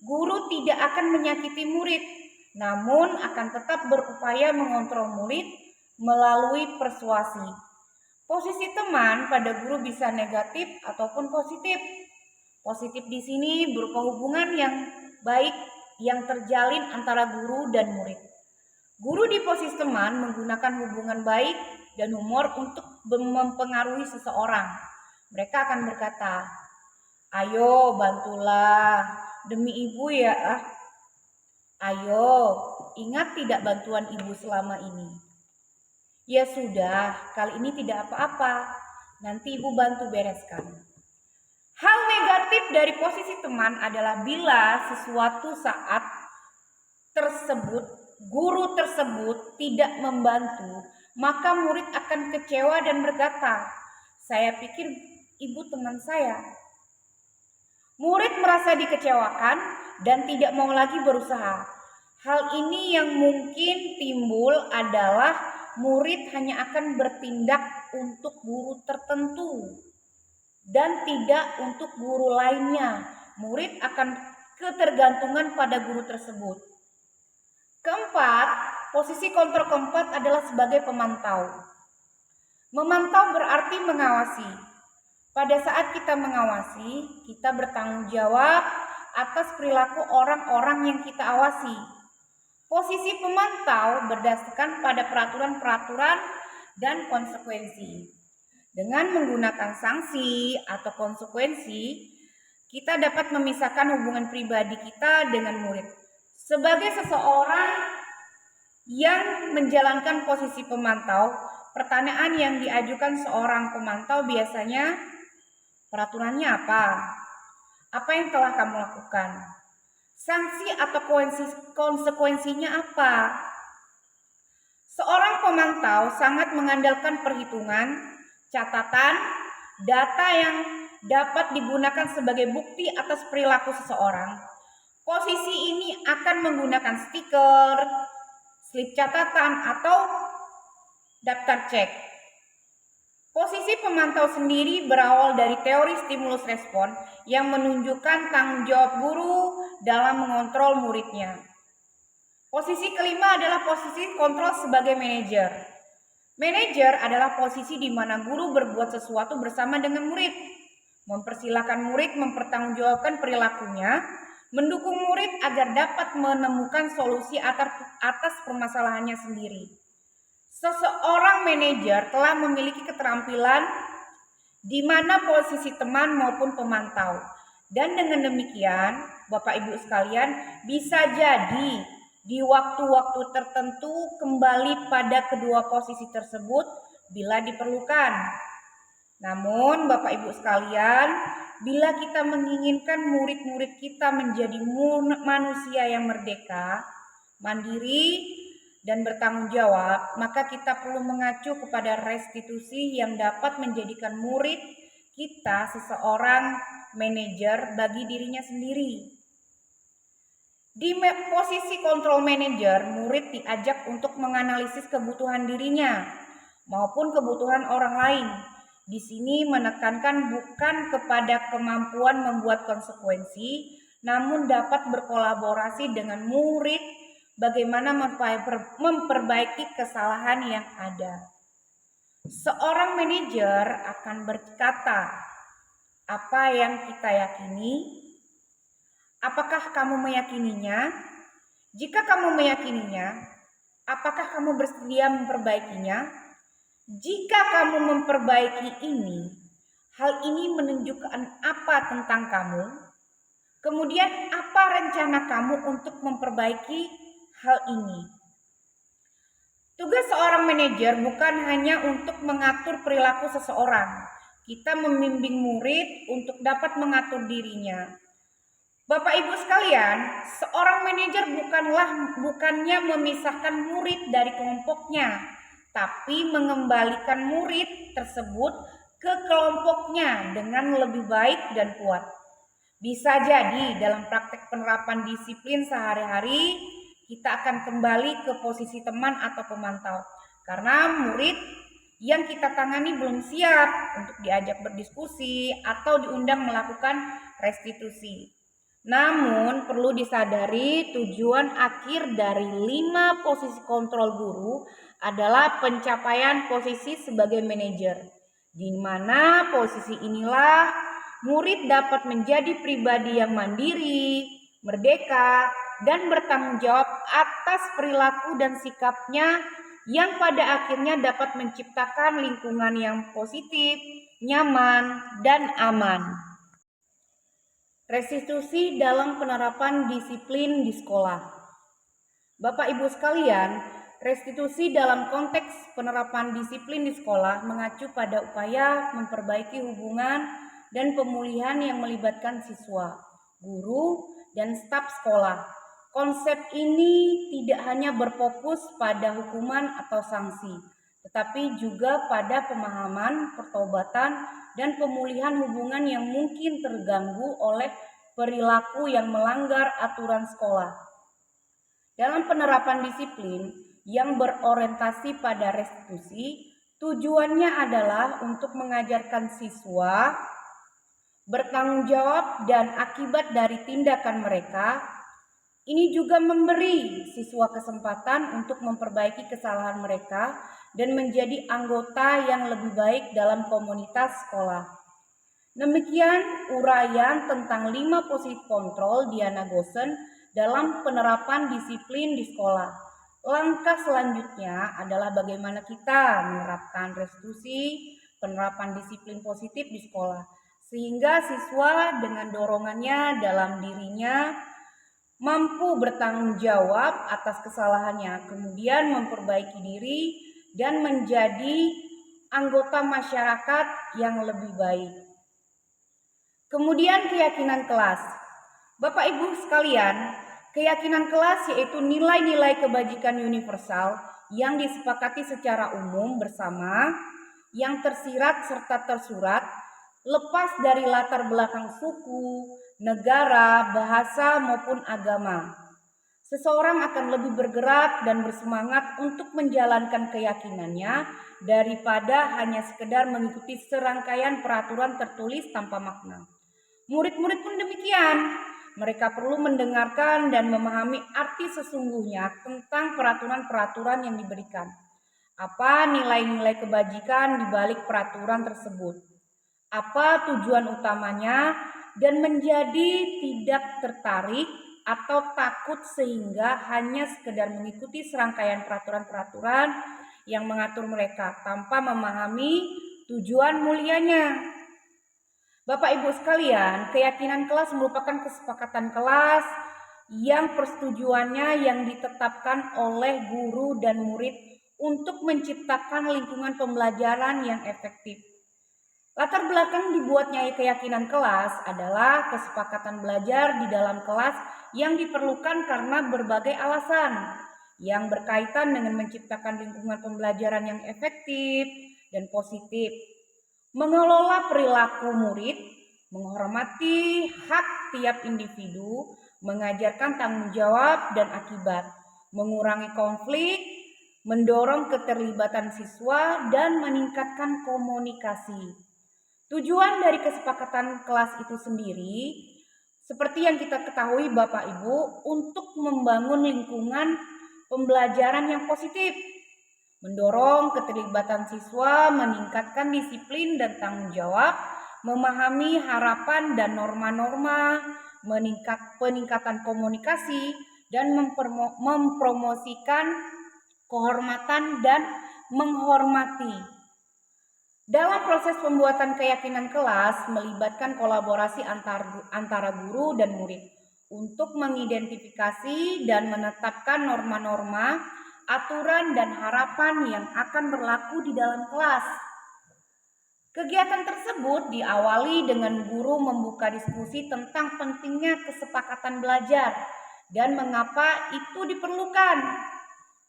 guru tidak akan menyakiti murid, namun akan tetap berupaya mengontrol murid melalui persuasi. Posisi teman pada guru bisa negatif ataupun positif. Positif di sini berupa hubungan yang baik yang terjalin antara guru dan murid. Guru di posisi teman menggunakan hubungan baik dan humor untuk mempengaruhi seseorang. Mereka akan berkata, "Ayo bantulah, demi ibu ya. Ayo, ingat tidak bantuan ibu selama ini? Ya sudah, kali ini tidak apa-apa, nanti ibu bantu bereskan." Hal negatif dari posisi teman adalah bila sesuatu saat tersebut guru tersebut tidak membantu, maka murid akan kecewa dan berkata, "Saya pikir ibu teman saya." Murid merasa dikecewakan dan tidak mau lagi berusaha. Hal ini yang mungkin timbul adalah murid hanya akan bertindak untuk guru tertentu dan tidak untuk guru lainnya. Murid akan ketergantungan pada guru tersebut. Keempat, posisi kontrol keempat adalah sebagai pemantau. Memantau berarti mengawasi. Pada saat kita mengawasi, kita bertanggung jawab atas perilaku orang-orang yang kita awasi. Posisi pemantau berdasarkan pada peraturan-peraturan dan konsekuensi. Dengan menggunakan sanksi atau konsekuensi, kita dapat memisahkan hubungan pribadi kita dengan murid. Sebagai seseorang yang menjalankan posisi pemantau, pertanyaan yang diajukan seorang pemantau biasanya, "Peraturannya apa? Apa yang telah kamu lakukan? Sanksi atau konsekuensinya apa?" Seorang pemantau sangat mengandalkan perhitungan, catatan, data yang dapat digunakan sebagai bukti atas perilaku seseorang. Posisi ini akan menggunakan stiker, slip catatan, atau daftar cek. Posisi pemantau sendiri berawal dari teori stimulus respon yang menunjukkan tanggung jawab guru dalam mengontrol muridnya. Posisi kelima adalah posisi kontrol sebagai manajer. Manajer adalah posisi di mana guru berbuat sesuatu bersama dengan murid, mempersilahkan murid mempertanggungjawabkan perilakunya, mendukung murid agar dapat menemukan solusi atas permasalahannya sendiri. Seseorang manajer telah memiliki keterampilan di mana posisi teman maupun pemantau. Dan dengan demikian, Bapak Ibu sekalian, bisa jadi di waktu-waktu tertentu kembali pada kedua posisi tersebut bila diperlukan. Namun Bapak Ibu sekalian, bila kita menginginkan murid-murid kita menjadi manusia yang merdeka, mandiri, dan bertanggung jawab, maka kita perlu mengacu kepada restitusi yang dapat menjadikan murid kita seseorang manajer bagi dirinya sendiri. Di posisi control manager, murid diajak untuk menganalisis kebutuhan dirinya maupun kebutuhan orang lain. Di sini menekankan bukan kepada kemampuan membuat konsekuensi, namun dapat berkolaborasi dengan murid bagaimana memperbaiki kesalahan yang ada. Seorang manajer akan berkata, apa yang kita yakini? Apakah kamu meyakininya? Jika kamu meyakininya, apakah kamu bersedia memperbaikinya? Jika kamu memperbaiki ini, hal ini menunjukkan apa tentang kamu? Kemudian apa rencana kamu untuk memperbaiki hal ini? Tugas seorang manajer bukan hanya untuk mengatur perilaku seseorang. Kita membimbing murid untuk dapat mengatur dirinya. Bapak Ibu sekalian, seorang manajer bukannya memisahkan murid dari kelompoknya, tapi mengembalikan murid tersebut ke kelompoknya dengan lebih baik dan kuat. Bisa jadi dalam praktek penerapan disiplin sehari-hari, kita akan kembali ke posisi teman atau pemantau. Karena murid yang kita tangani belum siap untuk diajak berdiskusi atau diundang melakukan restitusi. Namun perlu disadari tujuan akhir dari 5 posisi kontrol guru adalah pencapaian posisi sebagai manajer, di mana posisi inilah murid dapat menjadi pribadi yang mandiri, merdeka, dan bertanggung jawab atas perilaku dan sikapnya yang pada akhirnya dapat menciptakan lingkungan yang positif, nyaman, dan aman. Restitusi dalam penerapan disiplin di sekolah. Bapak Ibu sekalian, restitusi dalam konteks penerapan disiplin di sekolah mengacu pada upaya memperbaiki hubungan dan pemulihan yang melibatkan siswa, guru, dan staf sekolah. Konsep ini tidak hanya berfokus pada hukuman atau sanksi, tetapi juga pada pemahaman, pertobatan, dan pemulihan hubungan yang mungkin terganggu oleh perilaku yang melanggar aturan sekolah. Dalam penerapan disiplin yang berorientasi pada restitusi, tujuannya adalah untuk mengajarkan siswa bertanggung jawab dan akibat dari tindakan mereka. Ini juga memberi siswa kesempatan untuk memperbaiki kesalahan mereka dan menjadi anggota yang lebih baik dalam komunitas sekolah. Demikian uraian tentang 5 posisi kontrol Diana Goosen dalam penerapan disiplin di sekolah. Langkah selanjutnya adalah bagaimana kita menerapkan restitusi, penerapan disiplin positif di sekolah, sehingga siswa dengan dorongannya dalam dirinya mampu bertanggung jawab atas kesalahannya, kemudian memperbaiki diri dan menjadi anggota masyarakat yang lebih baik. Kemudian keyakinan kelas. Bapak Ibu sekalian, keyakinan kelas yaitu nilai-nilai kebajikan universal yang disepakati secara umum bersama, yang tersirat serta tersurat, lepas dari latar belakang suku, negara, bahasa, maupun agama. Seseorang akan lebih bergerak dan bersemangat untuk menjalankan keyakinannya daripada hanya sekedar mengikuti serangkaian peraturan tertulis tanpa makna. Murid-murid pun demikian. Mereka perlu mendengarkan dan memahami arti sesungguhnya tentang peraturan-peraturan yang diberikan. Apa nilai-nilai kebajikan di balik peraturan tersebut? Apa tujuan utamanya? Dan menjadi tidak tertarik atau takut sehingga hanya sekedar mengikuti serangkaian peraturan-peraturan yang mengatur mereka tanpa memahami tujuan mulianya. Bapak Ibu sekalian, keyakinan kelas merupakan kesepakatan kelas yang persetujuannya yang ditetapkan oleh guru dan murid untuk menciptakan lingkungan pembelajaran yang efektif. Latar belakang dibuatnya keyakinan kelas adalah kesepakatan belajar di dalam kelas yang diperlukan karena berbagai alasan yang berkaitan dengan menciptakan lingkungan pembelajaran yang efektif dan positif, mengelola perilaku murid, menghormati hak tiap individu, mengajarkan tanggung jawab dan akibat, mengurangi konflik, mendorong keterlibatan siswa, dan meningkatkan komunikasi. Tujuan dari kesepakatan kelas itu sendiri, seperti yang kita ketahui Bapak Ibu, untuk membangun lingkungan pembelajaran yang positif, mendorong keterlibatan siswa, meningkatkan disiplin dan tanggung jawab, memahami harapan dan norma-norma, peningkatan komunikasi, dan mempromosikan kehormatan dan menghormati. Dalam proses pembuatan keyakinan kelas melibatkan kolaborasi antara guru dan murid untuk mengidentifikasi dan menetapkan norma-norma, aturan dan harapan yang akan berlaku di dalam kelas. Kegiatan tersebut diawali dengan guru membuka diskusi tentang pentingnya kesepakatan belajar dan mengapa itu diperlukan.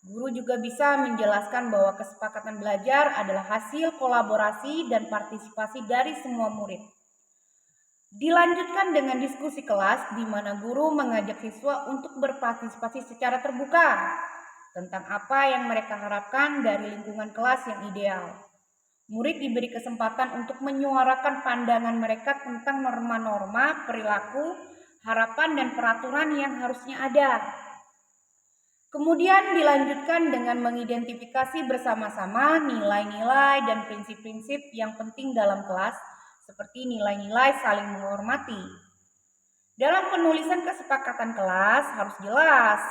Guru juga bisa menjelaskan bahwa kesepakatan belajar adalah hasil kolaborasi dan partisipasi dari semua murid. Dilanjutkan dengan diskusi kelas di mana guru mengajak siswa untuk berpartisipasi secara terbuka tentang apa yang mereka harapkan dari lingkungan kelas yang ideal. Murid diberi kesempatan untuk menyuarakan pandangan mereka tentang norma-norma, perilaku, harapan dan peraturan yang harusnya ada. Kemudian dilanjutkan dengan mengidentifikasi bersama-sama nilai-nilai dan prinsip-prinsip yang penting dalam kelas, seperti nilai-nilai saling menghormati. Dalam penulisan kesepakatan kelas harus jelas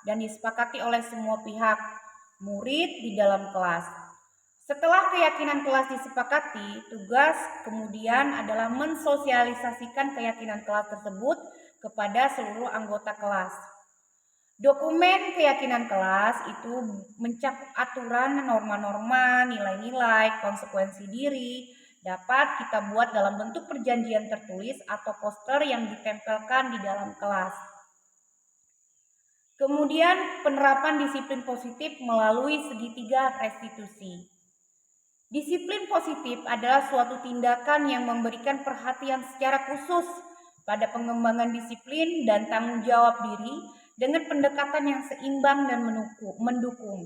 dan disepakati oleh semua pihak murid di dalam kelas. Setelah keyakinan kelas disepakati, tugas kemudian adalah mensosialisasikan keyakinan kelas tersebut kepada seluruh anggota kelas. Dokumen keyakinan kelas itu mencakup aturan, norma-norma, nilai-nilai, konsekuensi diri, dapat kita buat dalam bentuk perjanjian tertulis atau poster yang ditempelkan di dalam kelas. Kemudian penerapan disiplin positif melalui segitiga restitusi. Disiplin positif adalah suatu tindakan yang memberikan perhatian secara khusus pada pengembangan disiplin dan tanggung jawab diri dengan pendekatan yang seimbang dan mendukung.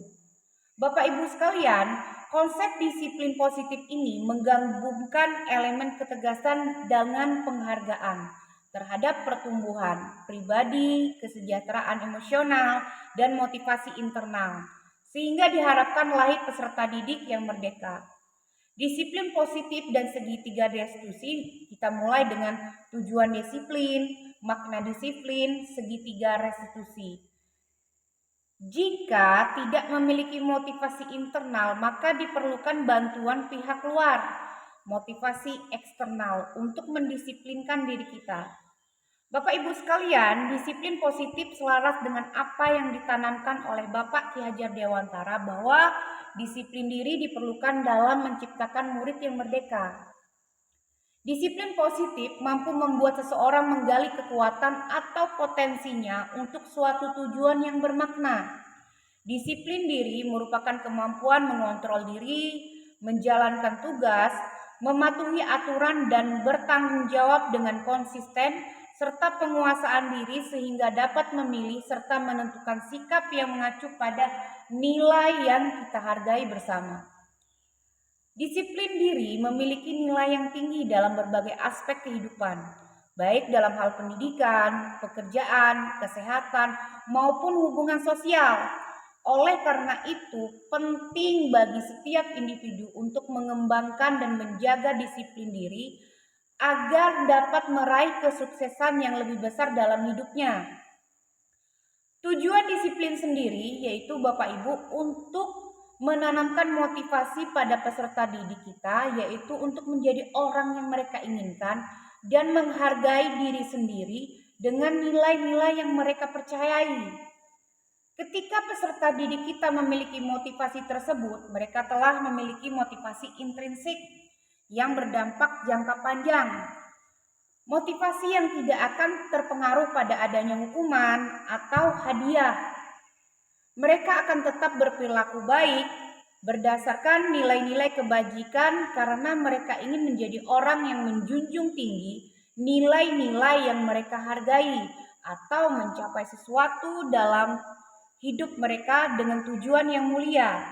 Bapak Ibu sekalian, konsep disiplin positif ini menggabungkan elemen ketegasan dengan penghargaan terhadap pertumbuhan pribadi, kesejahteraan emosional, dan motivasi internal, sehingga diharapkan lahir peserta didik yang merdeka. Disiplin positif dan segitiga restitusi kita mulai dengan tujuan disiplin, makna disiplin, segitiga restitusi. Jika tidak memiliki motivasi internal, maka diperlukan bantuan pihak luar, motivasi eksternal untuk mendisiplinkan diri kita. Bapak Ibu sekalian, disiplin positif selaras dengan apa yang ditanamkan oleh Bapak Ki Hajar Dewantara bahwa disiplin diri diperlukan dalam menciptakan murid yang merdeka. Disiplin positif mampu membuat seseorang menggali kekuatan atau potensinya untuk suatu tujuan yang bermakna. Disiplin diri merupakan kemampuan mengontrol diri, menjalankan tugas, mematuhi aturan dan bertanggung jawab dengan konsisten, serta penguasaan diri sehingga dapat memilih serta menentukan sikap yang mengacu pada nilai yang kita hargai bersama. Disiplin diri memiliki nilai yang tinggi dalam berbagai aspek kehidupan, baik dalam hal pendidikan, pekerjaan, kesehatan, maupun hubungan sosial. Oleh karena itu, penting bagi setiap individu untuk mengembangkan dan menjaga disiplin diri agar dapat meraih kesuksesan yang lebih besar dalam hidupnya. Tujuan disiplin sendiri yaitu Bapak Ibu untuk menanamkan motivasi pada peserta didik kita, yaitu untuk menjadi orang yang mereka inginkan dan menghargai diri sendiri dengan nilai-nilai yang mereka percayai. Ketika peserta didik kita memiliki motivasi tersebut, mereka telah memiliki motivasi intrinsik yang berdampak jangka panjang. Motivasi yang tidak akan terpengaruh pada adanya hukuman atau hadiah. Mereka akan tetap berperilaku baik berdasarkan nilai-nilai kebajikan karena mereka ingin menjadi orang yang menjunjung tinggi nilai-nilai yang mereka hargai atau mencapai sesuatu dalam hidup mereka dengan tujuan yang mulia.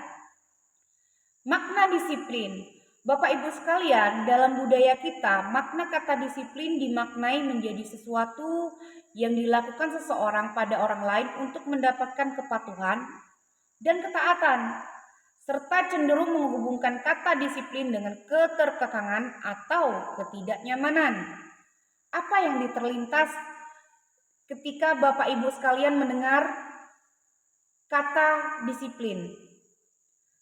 Makna disiplin. Bapak Ibu sekalian, dalam budaya kita, makna kata disiplin dimaknai menjadi sesuatu yang dilakukan seseorang pada orang lain untuk mendapatkan kepatuhan dan ketaatan, serta cenderung menghubungkan kata disiplin dengan keterkekangan atau ketidaknyamanan. Apa yang terlintas ketika Bapak Ibu sekalian mendengar kata disiplin?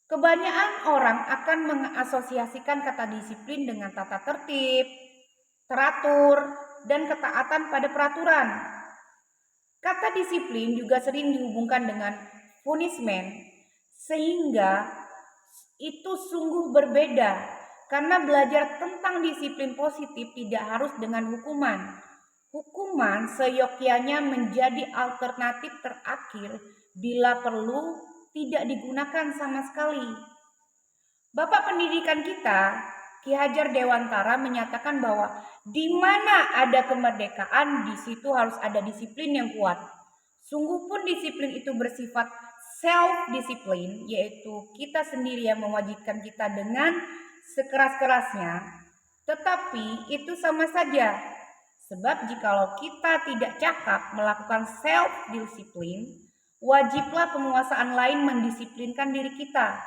Kebanyakan orang akan mengasosiasikan kata disiplin dengan tata tertib, teratur, dan ketaatan pada peraturan. Kata disiplin juga sering dihubungkan dengan punishment, sehingga itu sungguh berbeda karena belajar tentang disiplin positif tidak harus dengan hukuman. Hukuman seyogyanya menjadi alternatif terakhir bila perlu tidak digunakan sama sekali. Bapak pendidikan kita, Ki Hajar Dewantara, menyatakan bahwa di mana ada kemerdekaan, di situ harus ada disiplin yang kuat. Sungguh pun disiplin itu bersifat self-disiplin, yaitu kita sendiri yang mewajibkan kita dengan sekeras-kerasnya, tetapi itu sama saja. Sebab jikalau kita tidak cakap melakukan self-disiplin, wajiblah penguasaan lain mendisiplinkan diri kita.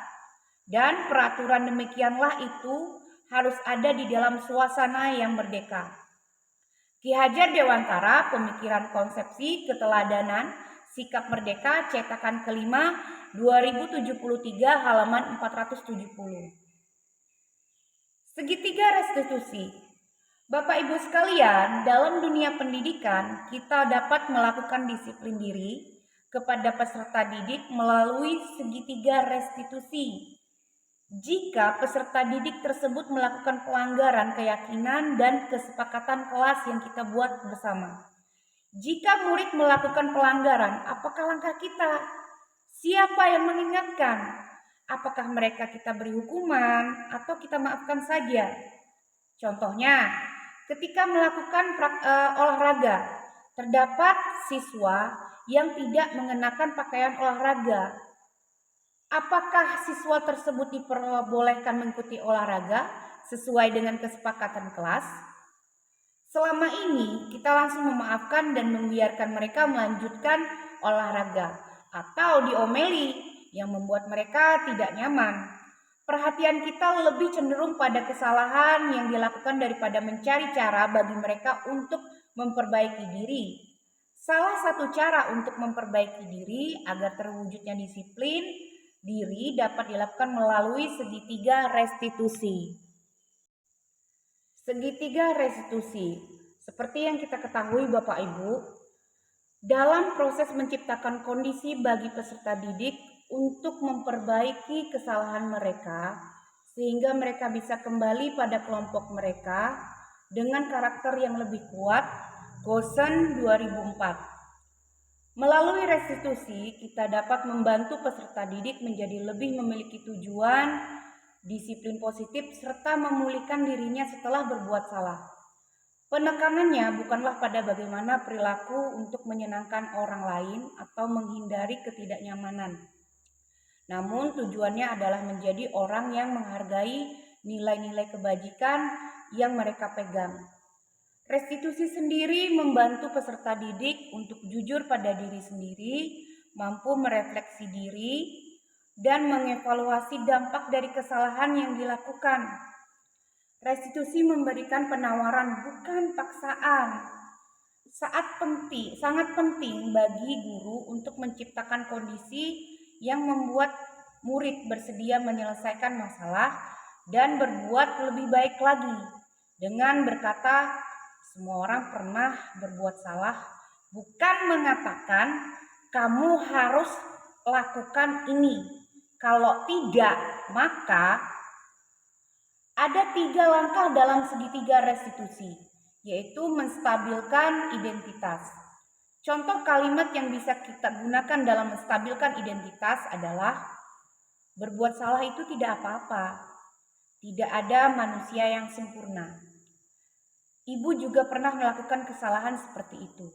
Dan peraturan demikianlah itu harus ada di dalam suasana yang merdeka. Ki Hajar Dewantara, Pemikiran Konsepsi Keteladanan Sikap Merdeka, cetakan kelima, 2073, halaman 470. Segitiga restitusi. Bapak Ibu sekalian, dalam dunia pendidikan kita dapat melakukan disiplin diri kepada peserta didik melalui segitiga restitusi. Jika peserta didik tersebut melakukan pelanggaran keyakinan dan kesepakatan kelas yang kita buat bersama. Jika murid melakukan pelanggaran, apakah langkah kita? Siapa yang mengingatkan? Apakah mereka kita beri hukuman atau kita maafkan saja? Contohnya, ketika melakukan olahraga, terdapat siswa yang tidak mengenakan pakaian olahraga. Apakah siswa tersebut diperbolehkan mengikuti olahraga sesuai dengan kesepakatan kelas? Selama ini kita langsung memaafkan dan membiarkan mereka melanjutkan olahraga atau diomeli yang membuat mereka tidak nyaman. Perhatian kita lebih cenderung pada kesalahan yang dilakukan daripada mencari cara bagi mereka untuk memperbaiki diri. Salah satu cara untuk memperbaiki diri agar terwujudnya disiplin diri dapat dilakukan melalui segitiga restitusi. Segitiga restitusi, seperti yang kita ketahui Bapak Ibu, dalam proses menciptakan kondisi bagi peserta didik untuk memperbaiki kesalahan mereka sehingga mereka bisa kembali pada kelompok mereka dengan karakter yang lebih kuat. Gosen 2004. Melalui restitusi kita dapat membantu peserta didik menjadi lebih memiliki tujuan, disiplin positif serta memulihkan dirinya setelah berbuat salah. Penekanannya bukanlah pada bagaimana perilaku untuk menyenangkan orang lain atau menghindari ketidaknyamanan. Namun tujuannya adalah menjadi orang yang menghargai nilai-nilai kebajikan yang mereka pegang. Restitusi sendiri membantu peserta didik untuk jujur pada diri sendiri, mampu merefleksi diri, dan mengevaluasi dampak dari kesalahan yang dilakukan. Restitusi memberikan penawaran bukan paksaan. Sangat penting bagi guru untuk menciptakan kondisi yang membuat murid bersedia menyelesaikan masalah dan berbuat lebih baik lagi dengan berkata, semua orang pernah berbuat salah, bukan mengatakan kamu harus lakukan ini. Kalau tidak, maka ada 3 langkah dalam segitiga restitusi, yaitu menstabilkan identitas. Contoh kalimat yang bisa kita gunakan dalam menstabilkan identitas adalah berbuat salah itu tidak apa-apa. Tidak ada manusia yang sempurna. Ibu juga pernah melakukan kesalahan seperti itu.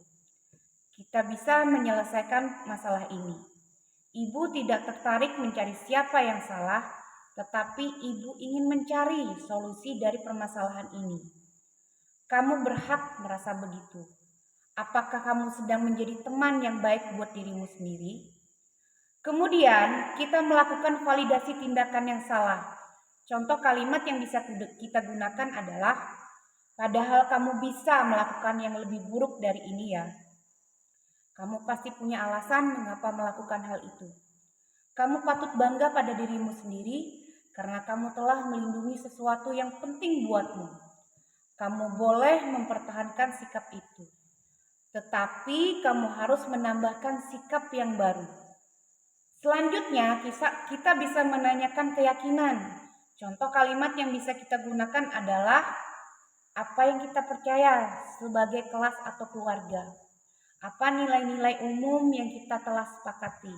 kita bisa menyelesaikan masalah ini. Ibu tidak tertarik mencari siapa yang salah, tetapi ibu ingin mencari solusi dari permasalahan ini. Kamu berhak merasa begitu. Apakah kamu sedang menjadi teman yang baik buat dirimu sendiri? Kemudian, kita melakukan validasi tindakan yang salah. Contoh kalimat yang bisa kita gunakan adalah, padahal kamu bisa melakukan yang lebih buruk dari ini ya. Kamu pasti punya alasan mengapa melakukan hal itu. Kamu patut bangga pada dirimu sendiri karena kamu telah melindungi sesuatu yang penting buatmu. Kamu boleh mempertahankan sikap itu. Tetapi kamu harus menambahkan sikap yang baru. Selanjutnya, kita bisa menanyakan keyakinan. Contoh kalimat yang bisa kita gunakan adalah apa yang kita percaya sebagai kelas atau keluarga. Apa nilai-nilai umum yang kita telah sepakati?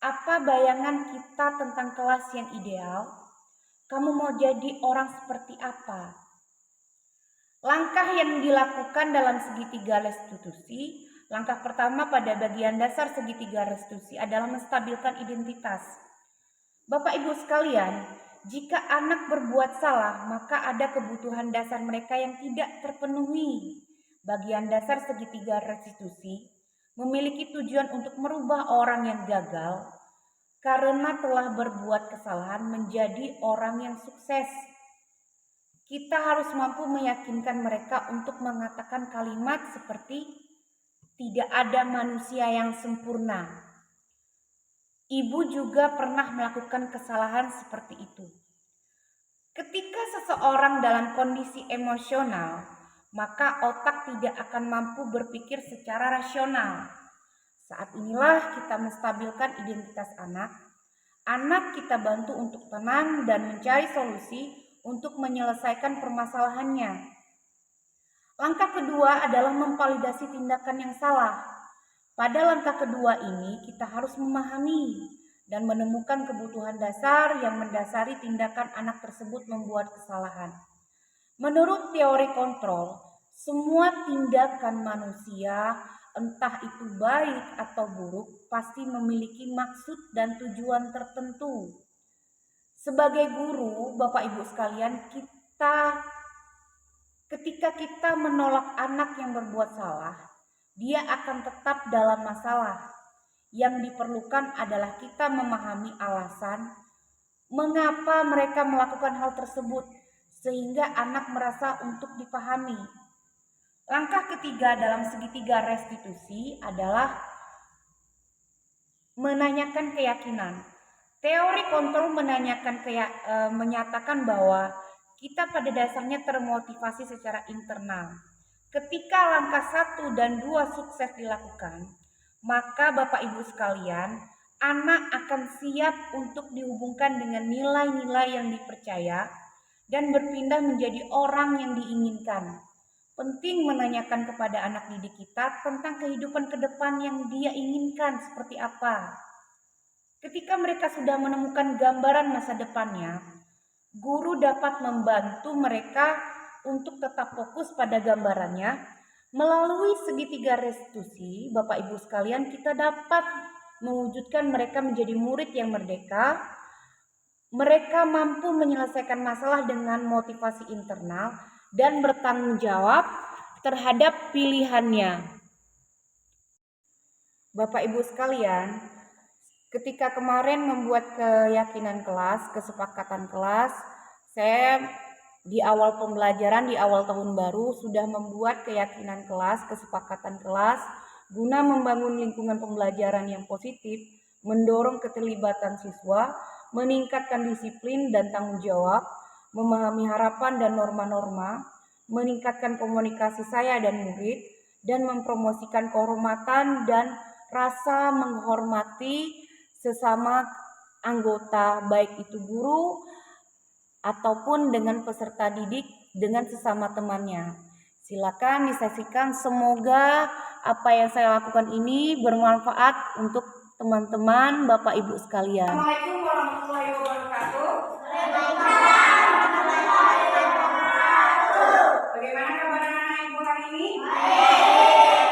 Apa bayangan kita tentang kelas yang ideal? Kamu mau jadi orang seperti apa? Langkah yang dilakukan dalam segitiga restitusi, langkah pertama pada bagian dasar segitiga restitusi adalah menstabilkan identitas. Bapak Ibu sekalian, jika anak berbuat salah, maka ada kebutuhan dasar mereka yang tidak terpenuhi. Bagian dasar segitiga restitusi memiliki tujuan untuk merubah orang yang gagal karena telah berbuat kesalahan menjadi orang yang sukses. Kita harus mampu meyakinkan mereka untuk mengatakan kalimat seperti tidak ada manusia yang sempurna. Ibu juga pernah melakukan kesalahan seperti itu. Ketika seseorang dalam kondisi emosional, maka otak tidak akan mampu berpikir secara rasional. Saat inilah kita menstabilkan identitas anak. Anak kita bantu untuk tenang dan mencari solusi untuk menyelesaikan permasalahannya. Langkah kedua adalah memvalidasi tindakan yang salah. Pada langkah kedua ini, kita harus memahami dan menemukan kebutuhan dasar yang mendasari tindakan anak tersebut membuat kesalahan. Menurut teori kontrol, semua tindakan manusia, entah itu baik atau buruk, pasti memiliki maksud dan tujuan tertentu. Sebagai guru, Bapak Ibu sekalian, ketika kita menolak anak yang berbuat salah, dia akan tetap dalam masalah. Yang diperlukan adalah kita memahami alasan mengapa mereka melakukan hal tersebut, sehingga anak merasa untuk dipahami. Langkah ketiga dalam segitiga restitusi adalah menanyakan keyakinan. Teori kontrol menyatakan bahwa kita pada dasarnya termotivasi secara internal. Ketika langkah 1 dan 2 sukses dilakukan, maka Bapak Ibu sekalian, anak akan siap untuk dihubungkan dengan nilai-nilai yang dipercaya dan berpindah menjadi orang yang diinginkan. Penting menanyakan kepada anak didik kita tentang kehidupan ke depan yang dia inginkan seperti apa. Ketika mereka sudah menemukan gambaran masa depannya, guru dapat membantu mereka untuk tetap fokus pada gambarannya. Melalui segitiga restitusi, Bapak Ibu sekalian, kita dapat mewujudkan mereka menjadi murid yang merdeka. Mereka mampu menyelesaikan masalah dengan motivasi internal dan bertanggung jawab terhadap pilihannya. Bapak Ibu sekalian, ketika kemarin membuat keyakinan kelas, kesepakatan kelas, saya di awal pembelajaran, di awal tahun baru sudah membuat keyakinan kelas, kesepakatan kelas, guna membangun lingkungan pembelajaran yang positif, mendorong keterlibatan siswa, meningkatkan disiplin dan tanggung jawab, memahami harapan dan norma-norma, meningkatkan komunikasi saya dan murid, dan mempromosikan kehormatan dan rasa menghormati sesama anggota, baik itu guru ataupun dengan peserta didik dengan sesama temannya. Silakan disaksikan, semoga apa yang saya lakukan ini bermanfaat untuk teman-teman Bapak Ibu sekalian.
Assalamualaikum warahmatullahi wabarakatuh. Bagaimana kabar anak ibu hari ini? Baik.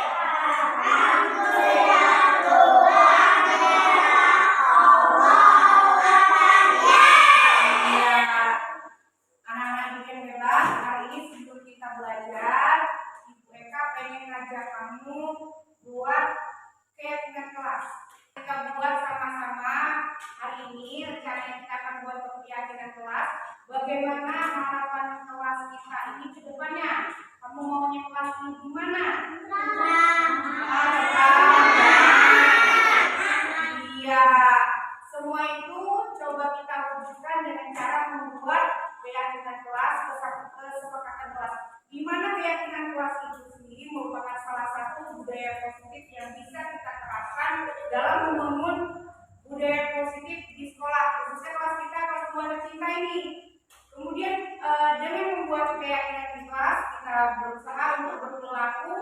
kamu buat keyakinan kelas. Kita buat sama-sama hari ini, rencananya kita akan buat keyakinan kelas. Bagaimana harapan kelas kita ini ke depannya? Kamu maunya kelas ini gimana? Iya, semua itu coba kita wujudkan dengan cara membuat keyakinan kelas, kesepakatan kelas. Di mana keyakinan kelas itu sendiri merupakan salah satu budaya positif yang bisa kita terapkan dalam membangun budaya positif di sekolah, khususnya kelas kita, kelas keluarga cinta ini. Kemudian dengan membuat keyakinan di kelas, kita berusaha untuk berperilaku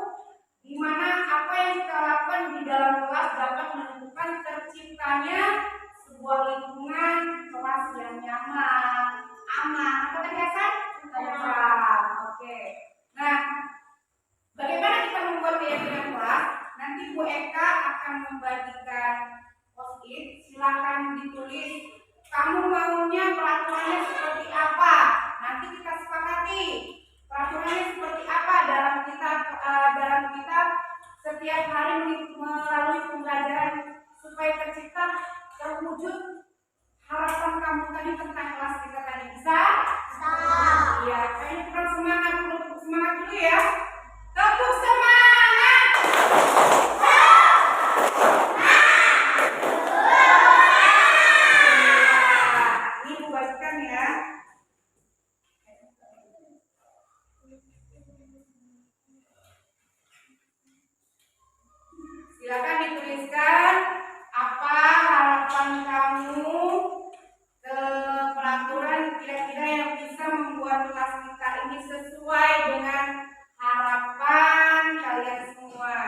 di mana apa yang kita lakukan di dalam kelas dapat menentukan terciptanya sebuah lingkungan kelas yang nyaman, aman. Apa tadi Hasan? Oke. Nah, bagaimana kita membuat keyakinan kelas? Nanti Bu Eka akan membagikan post-it. Silakan ditulis. Kamu maunya peraturannya seperti apa? Nanti kita sepakati. Peraturannya seperti apa dalam kita setiap hari melalui pembelajaran supaya terwujud harapan kamu tadi tentang kelas kita tadi. Bisa? Iya, kayaknya kurang semangat. Tepuk semangat dulu ya. Tepuk semangat. Ini Bu bagikan ya. Silakan dituliskan apa harapan kamu ke peraturan kira-kira yang bisa membuat kelas kita ini sesuai dengan harapan kalian semua.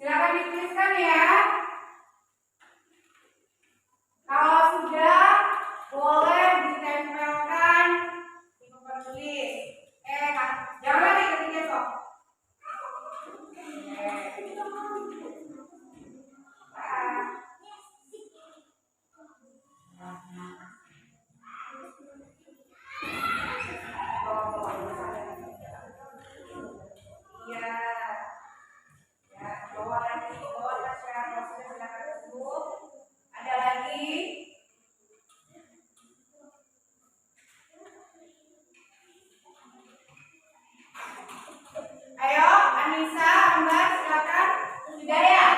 Silakan dituliskan ya. Kalau sudah, boleh ditempelkan di papan tulis. Jangan lagi ketika sok. Ada lagi? Ayo, Anissa, Ambar, silakan. Hidayah.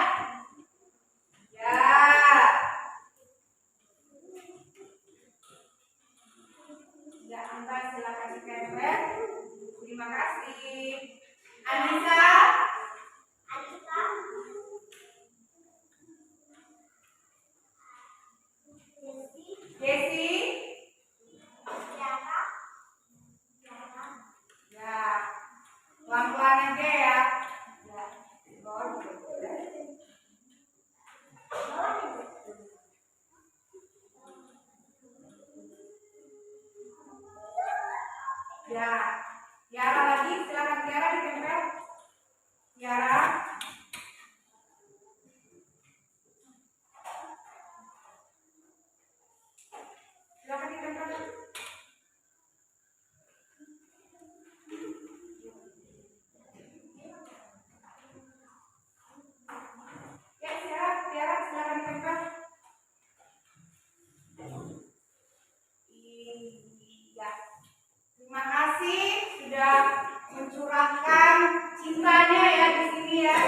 Ya. Ya, Ambar, silakan ditempel. Terima kasih. Anissa. Desi. Ya, pelan-pelan aja ya. Ya, Tiara lagi, silakan Tiara ditempel. Tiara. Silakan ditempel. Ya, Tiara silakan ditempel. Iya. Terima kasih sudah mencurahkan cintanya ya di sini ya.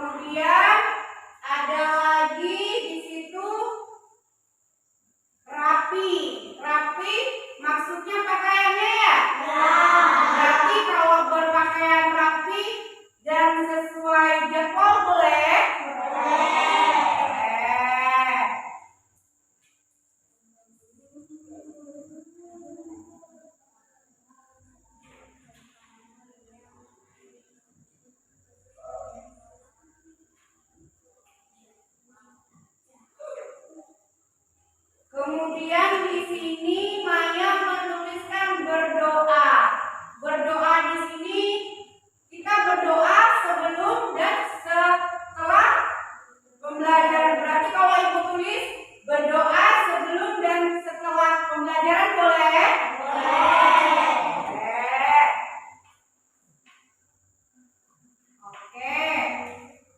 Kemudian ada lagi di situ rapi. Rapi maksudnya pakaiannya ya? Berarti kalau berpakaian rapi dan sesuai jadwal boleh? Kemudian di sini Maya menuliskan berdoa. Berdoa di sini kita berdoa sebelum dan setelah pembelajaran. Berarti kalau ibu tulis berdoa sebelum dan setelah pembelajaran boleh? Boleh. Oke.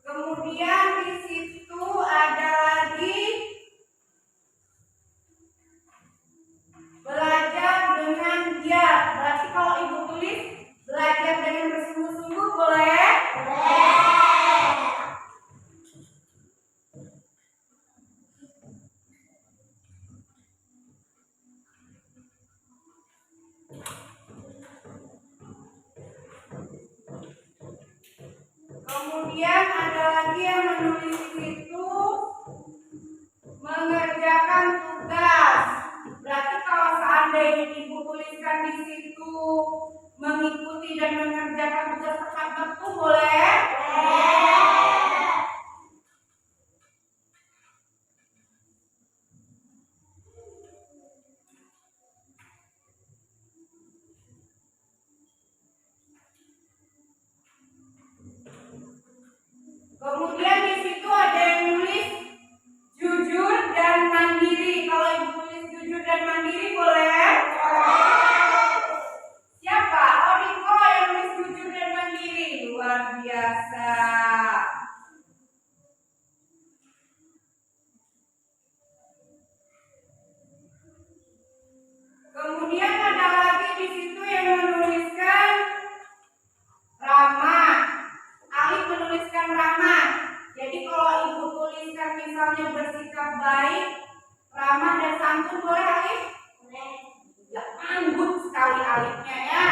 Kemudian di situ ada lagi belajar dengan giat. Berarti kalau ibu tulis belajar dengan bersungguh-sungguh boleh? Boleh. Kemudian ada lagi yang menulis itu mengerjakan tugas. Berarti kalau seandainya ibu tuliskan di situ mengikuti dan mengerjakan tugas tepat waktu boleh? Boleh. Kemudian di situ ada yang nulis jujur dan mandiri. Kalau ibu tulis jujur dan mandiri boleh? Siapa? Oh, Riko yang nulis jujur dan mandiri. Luar biasa. Kemudian ada lagi di situ yang menuliskan ramah. Alif menuliskan ramah. Jadi kalau ibu tuliskan misalnya bersikap baik, ramah dan santun boleh Alif? Boleh. Ya anggut sekali Alifnya ya.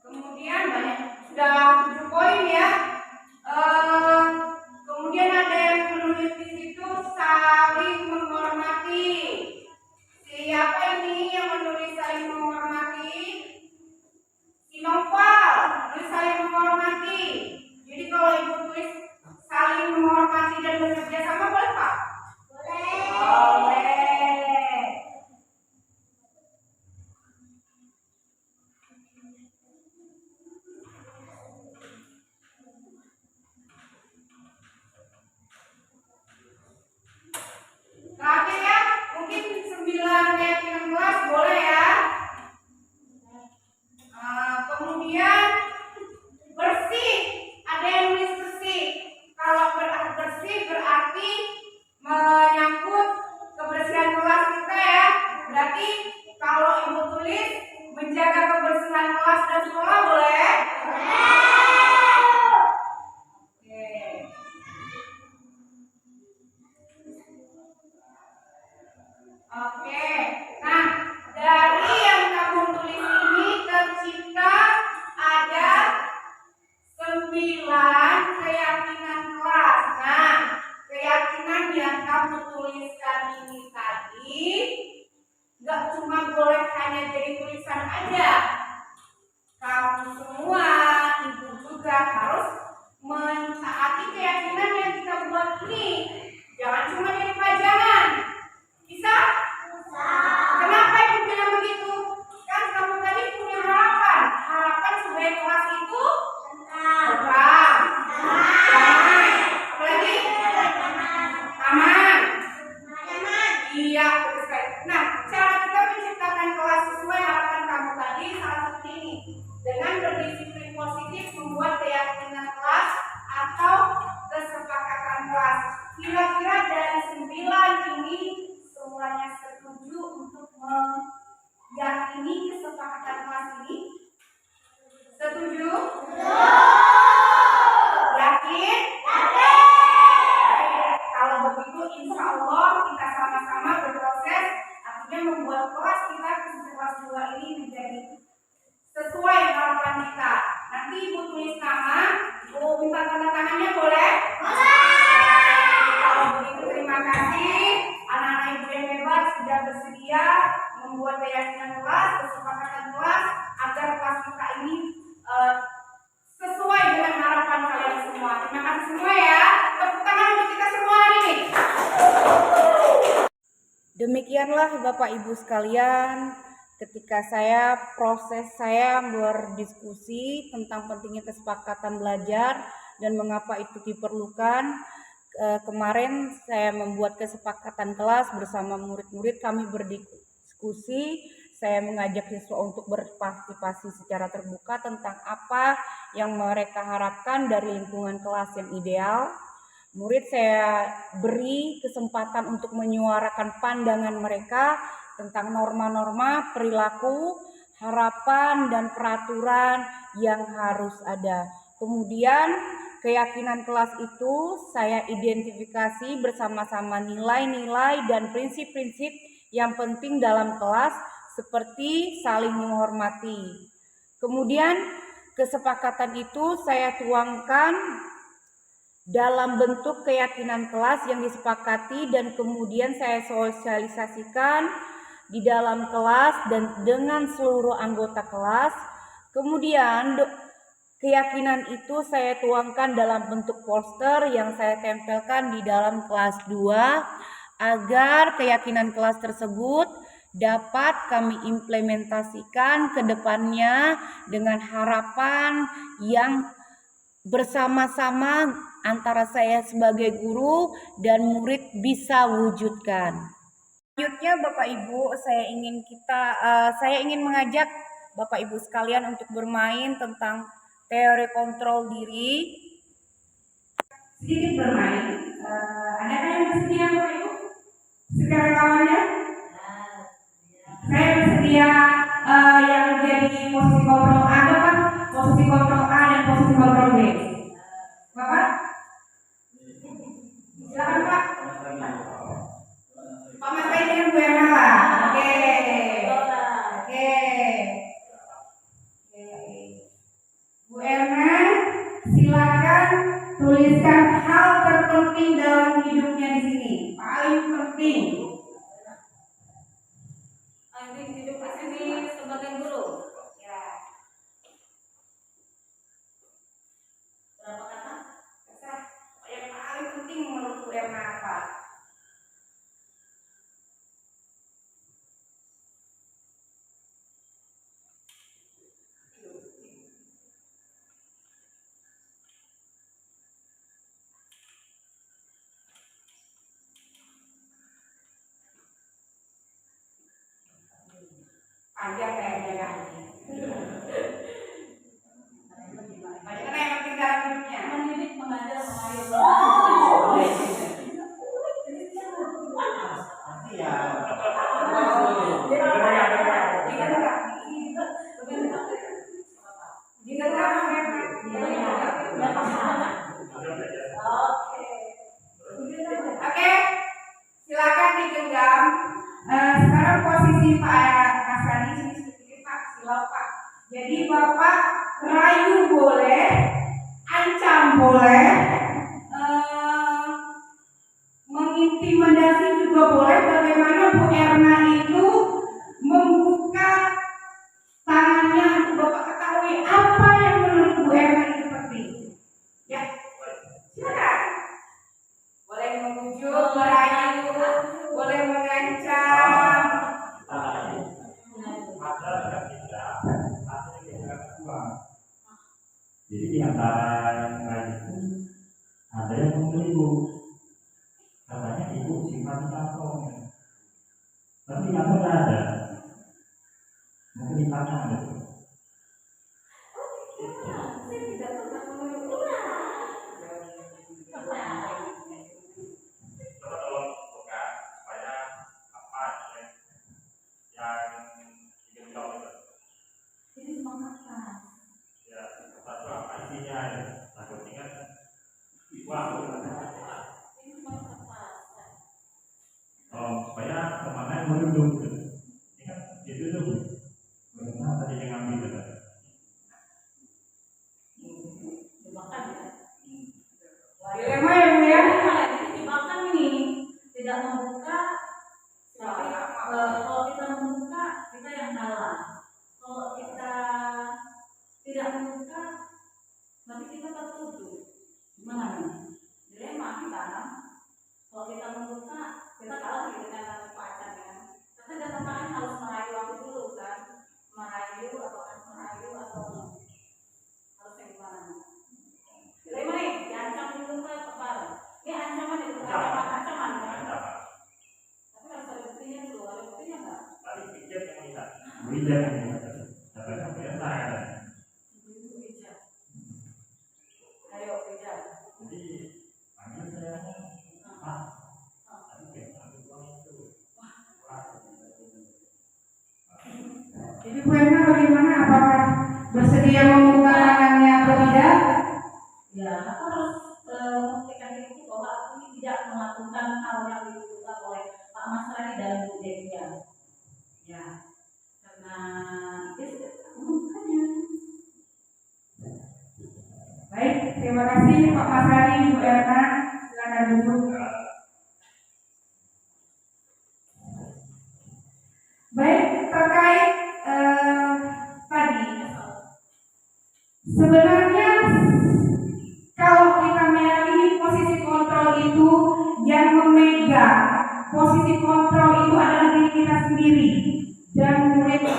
Kemudian banyak sudah 7 poin ya. Kemudian ada yang menulis di situ saling menghormati. Siapa ini yang menulis saling menghormati? Si Noval menulis saling menghormati. Jadi kalau ibu tulis saling menghormati dan bekerja sama boleh Pak? Boleh. Boleh. Terakhir ya, mungkin 9 keyakinan kelas boleh ya. Kemudian bersih, ada yang nulis bersih. Kalau bersih berarti menyangkut kebersihan kelas kita ya. Berarti kalau ibu tulis menjaga kebersihan kelas dan sekolah boleh? Boleh. Oke, nah dari yang kamu tulis ini tercipta ada 9 keyakinan kelas. Nah, keyakinan yang kamu tuliskan ini tadi nggak cuma boleh hanya jadi tulisan aja. Kamu semua, ibu juga harus mentaati keyakinan yang kita buat ini. Jangan cuma jadi pajangan. Bisa? Kenapa ibu bilang begitu? Kan kamu tadi punya harapan. Harapan supaya kelas itu tenang, damai. Apalagi? Aman. Iya, betul sekali. Nah, cara kita menciptakan kelas sesuai harapan kamu tadi salah satu ini. Dengan berdisiplin positif membuat keyakinan kelas atau kesepakatan kelas. Kira-kira dari 9 ini membuat keyakinan kelas, kesepakatan kelas agar kelas kita ini sesuai dengan harapan kalian semua. Terima kasih semua ya. Tepuk tangan untuk kita semua hari ini. Demikianlah Bapak Ibu sekalian, ketika proses saya berdiskusi tentang pentingnya kesepakatan belajar dan mengapa itu diperlukan. Kemarin saya membuat kesepakatan kelas bersama murid-murid, kami berdiskusi. Saya mengajak siswa untuk berpartisipasi secara terbuka tentang apa yang mereka harapkan dari lingkungan kelas yang ideal. Murid saya beri kesempatan untuk menyuarakan pandangan mereka tentang norma-norma, perilaku, harapan, dan peraturan yang harus ada. Kemudian keyakinan kelas itu saya identifikasi bersama-sama nilai-nilai dan prinsip-prinsip yang penting dalam kelas seperti saling menghormati. Kemudian kesepakatan itu saya tuangkan dalam bentuk keyakinan kelas yang disepakati dan kemudian saya sosialisasikan di dalam kelas dan dengan seluruh anggota kelas. Kemudian keyakinan itu saya tuangkan dalam bentuk poster yang saya tempelkan di dalam kelas 2 agar keyakinan kelas tersebut dapat kami implementasikan ke depannya dengan harapan yang bersama-sama antara saya sebagai guru dan murid bisa wujudkan. Selanjutnya Bapak Ibu, saya ingin mengajak Bapak Ibu sekalian untuk bermain tentang teori kontrol diri.
Sedikit bermain. Adakah yang bersedia Bapak Ibu? Sekarang kawannya? Saya bersedia yang jadi posisi kontrol A, Bapak. Posisi kontrol A dan posisi kontrol B. Bapak? Silakan Pak. Pak Mas Bayi dengan Bu Erna Pak. Oke. Bu Erna, silakan tuliskan hal terpenting dalam hidupnya di sini. Paling penting.
Hidup di sini sebagai guru.
Ya.
Berapa kata?
Yang paling penting menurut Bu Erna apa? Panjang kayaknya kan? Bagaimana yang penting dalam hidupnya?
Mendidik, mengajar, mengayomi.
Oke, silakan digenggam. Sekarang posisi Pak Kasani sini sedikit Pak, silau Pak. Jadi Bapak rayu boleh, ancam boleh, mengintimidasi juga boleh. Bagaimana Bu Erna itu membuka tangannya untuk Bapak ketahui apa yang menurut Bu Erna itu penting. Ya, silakan. Boleh mengujuk, merayu, boleh mengancam.
Jadi di antara yang lain itu ada yang mengeliru, katanya ibu simpan di kantong, tapi kantong nggak ada, mungkin di tangan gitu. Supaya kemana menunduk, ini kan ditutup. Bagaimana tadi bijak ini. Katakan biasa ya.
Ayo bijak.
Jadi panggil saya Pak.
Jadi Bu Erna bagaimana? Apakah bersedia membuka tangannya atau tidak?
Ya, aku harus membuktikan itu bahwa aku ini tidak melakukan hal yang dilakukan oleh Pak Mas Rani dalam budeknya. Ya, karena dia sudah melakukannya.
Baik, terima kasih Pak Mas Rani, Bu Erna. Silakan duduk. Baik, terkait tadi, sebenarnya kalau kita meyakini posisi kontrol itu yang memegang posisi kontrol itu adalah diri kita sendiri dan murid.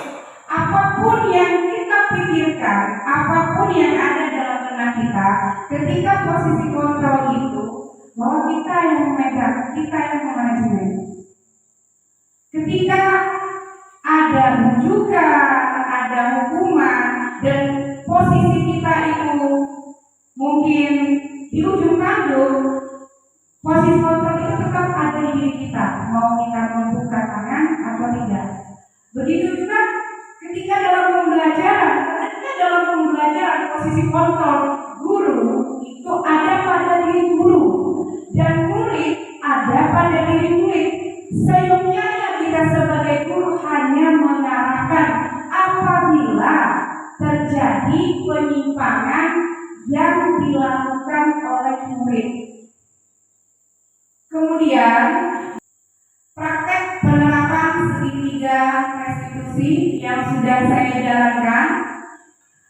Apapun yang kita pikirkan, apapun yang ada dalam benak kita, ketika posisi kontrol itu bahwa kita yang memegang, kita yang memanajemen. Ketika ada rujukan, ada hukuman, dan posisi kita itu mungkin di ujung tanduk, posisi kontrol itu tetap ada di diri kita, mau kita membuka tangan atau tidak. Begitu juga ketika dalam pembelajaran posisi kontrol guru itu ada pada diri guru dan murid ada pada diri murid. Seyogyanya kita sebagai guru hanya mengarahkan apabila terjadi penyimpangan yang dilakukan oleh murid. Kemudian praktek penerapan segitiga restitusi yang sudah saya jalankan.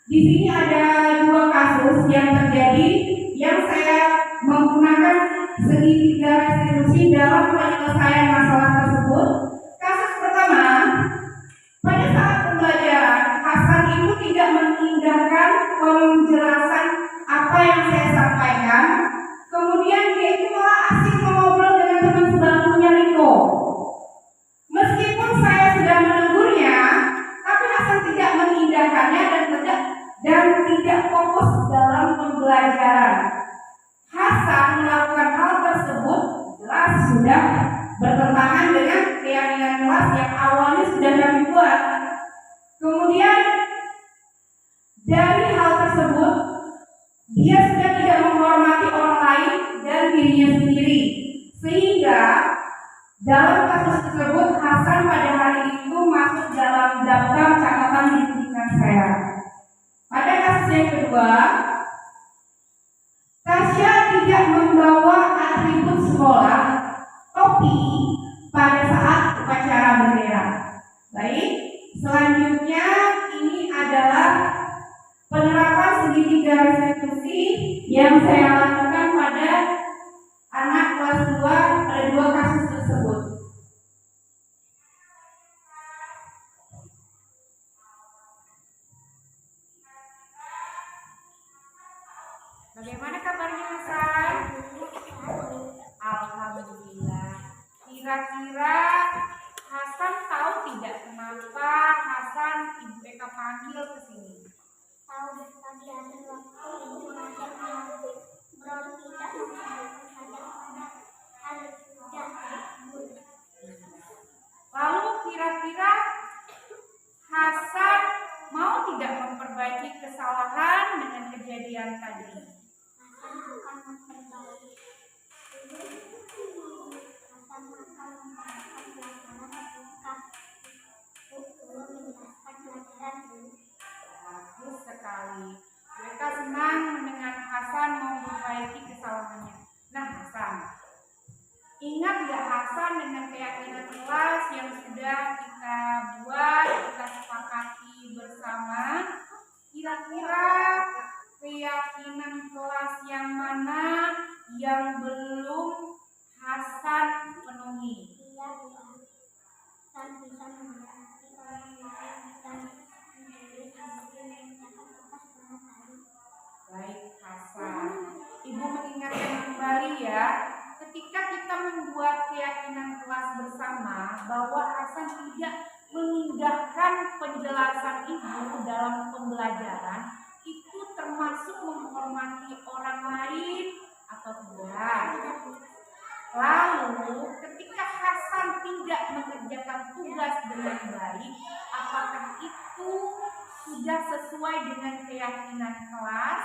Di sini ada 2 kasus yang terjadi yang saya menggunakan segitiga restitusi dalam penyelesaian masalah tersebut. Kasus pertama, pada saat pembelajaran Hasan itu tidak mengindahkan penjelasan apa yang saya sampaikan. Kemudian dia itu malah asik mengobrol dengan teman sebangkunya Riko. Meskipun saya sudah menegurnya, tapi Hasan tidak mengindahkannya dan tidak fokus dalam pembelajaran. Hasan melakukan hal tersebut jelas sudah bertentangan dengan keyakinan kelas yang awalnya sudah kami buat. Kemudian dari hal tersebut dia sudah tidak menghormati orang lain dan dirinya sendiri, sehingga dalam kasus tersebut Hasan pada hari itu masuk dalam daftar catatan bimbingan saya. Pada kasus yang kedua, Tasya tidak membawa atribut sekolah, topi, pada saat upacara bendera. Baik, selanjutnya ini adalah penerapan segitiga restitusi yang saya lakukan pada anak kelas 2 pada 2 kasus tersebut. Bagaimana kabarnya Hasan? Alhamdulillah. Kira-kira Hasan tahu tidak kenapa Hasan Ibu Eka panggil ke sini?
Tahu tadi ada waktu ibu ngajak ngobrol tidak memperhatikan saja pada hal yang
Lalu kira-kira Hasan mau tidak memperbaiki kesalahan dengan kejadian tadi?
akan memperbaiki. Akan memperbaiki pelajaran terbuka. Guru menjelaskan pelajaran dulu.
Bagus sekali. Mereka senang mendengar Hasan mau memperbaiki kesalahannya. Nah Hasan, ingat gak Hasan dengan keyakinan kelas yang sudah kita buat, kita sepakati bersama? Kira-kira keyakinan kelas yang mana yang belum Hasan penuhi?
Dia dan bisa mengerti orang lain dan menjadi mencatat tugas dengan baik.
Baik Hasan, Ibu mengingatkan kembali ya, ketika kita membuat keyakinan kelas bersama bahwa Hasan tidak mengindahkan penjelasan
penjelasan ibu dalam pembelajaran itu termasuk menghormati orang lain atau tidak? Lalu ketika Hasan tidak mengerjakan tugas dengan baik, apakah itu sudah sesuai dengan keyakinan kelas?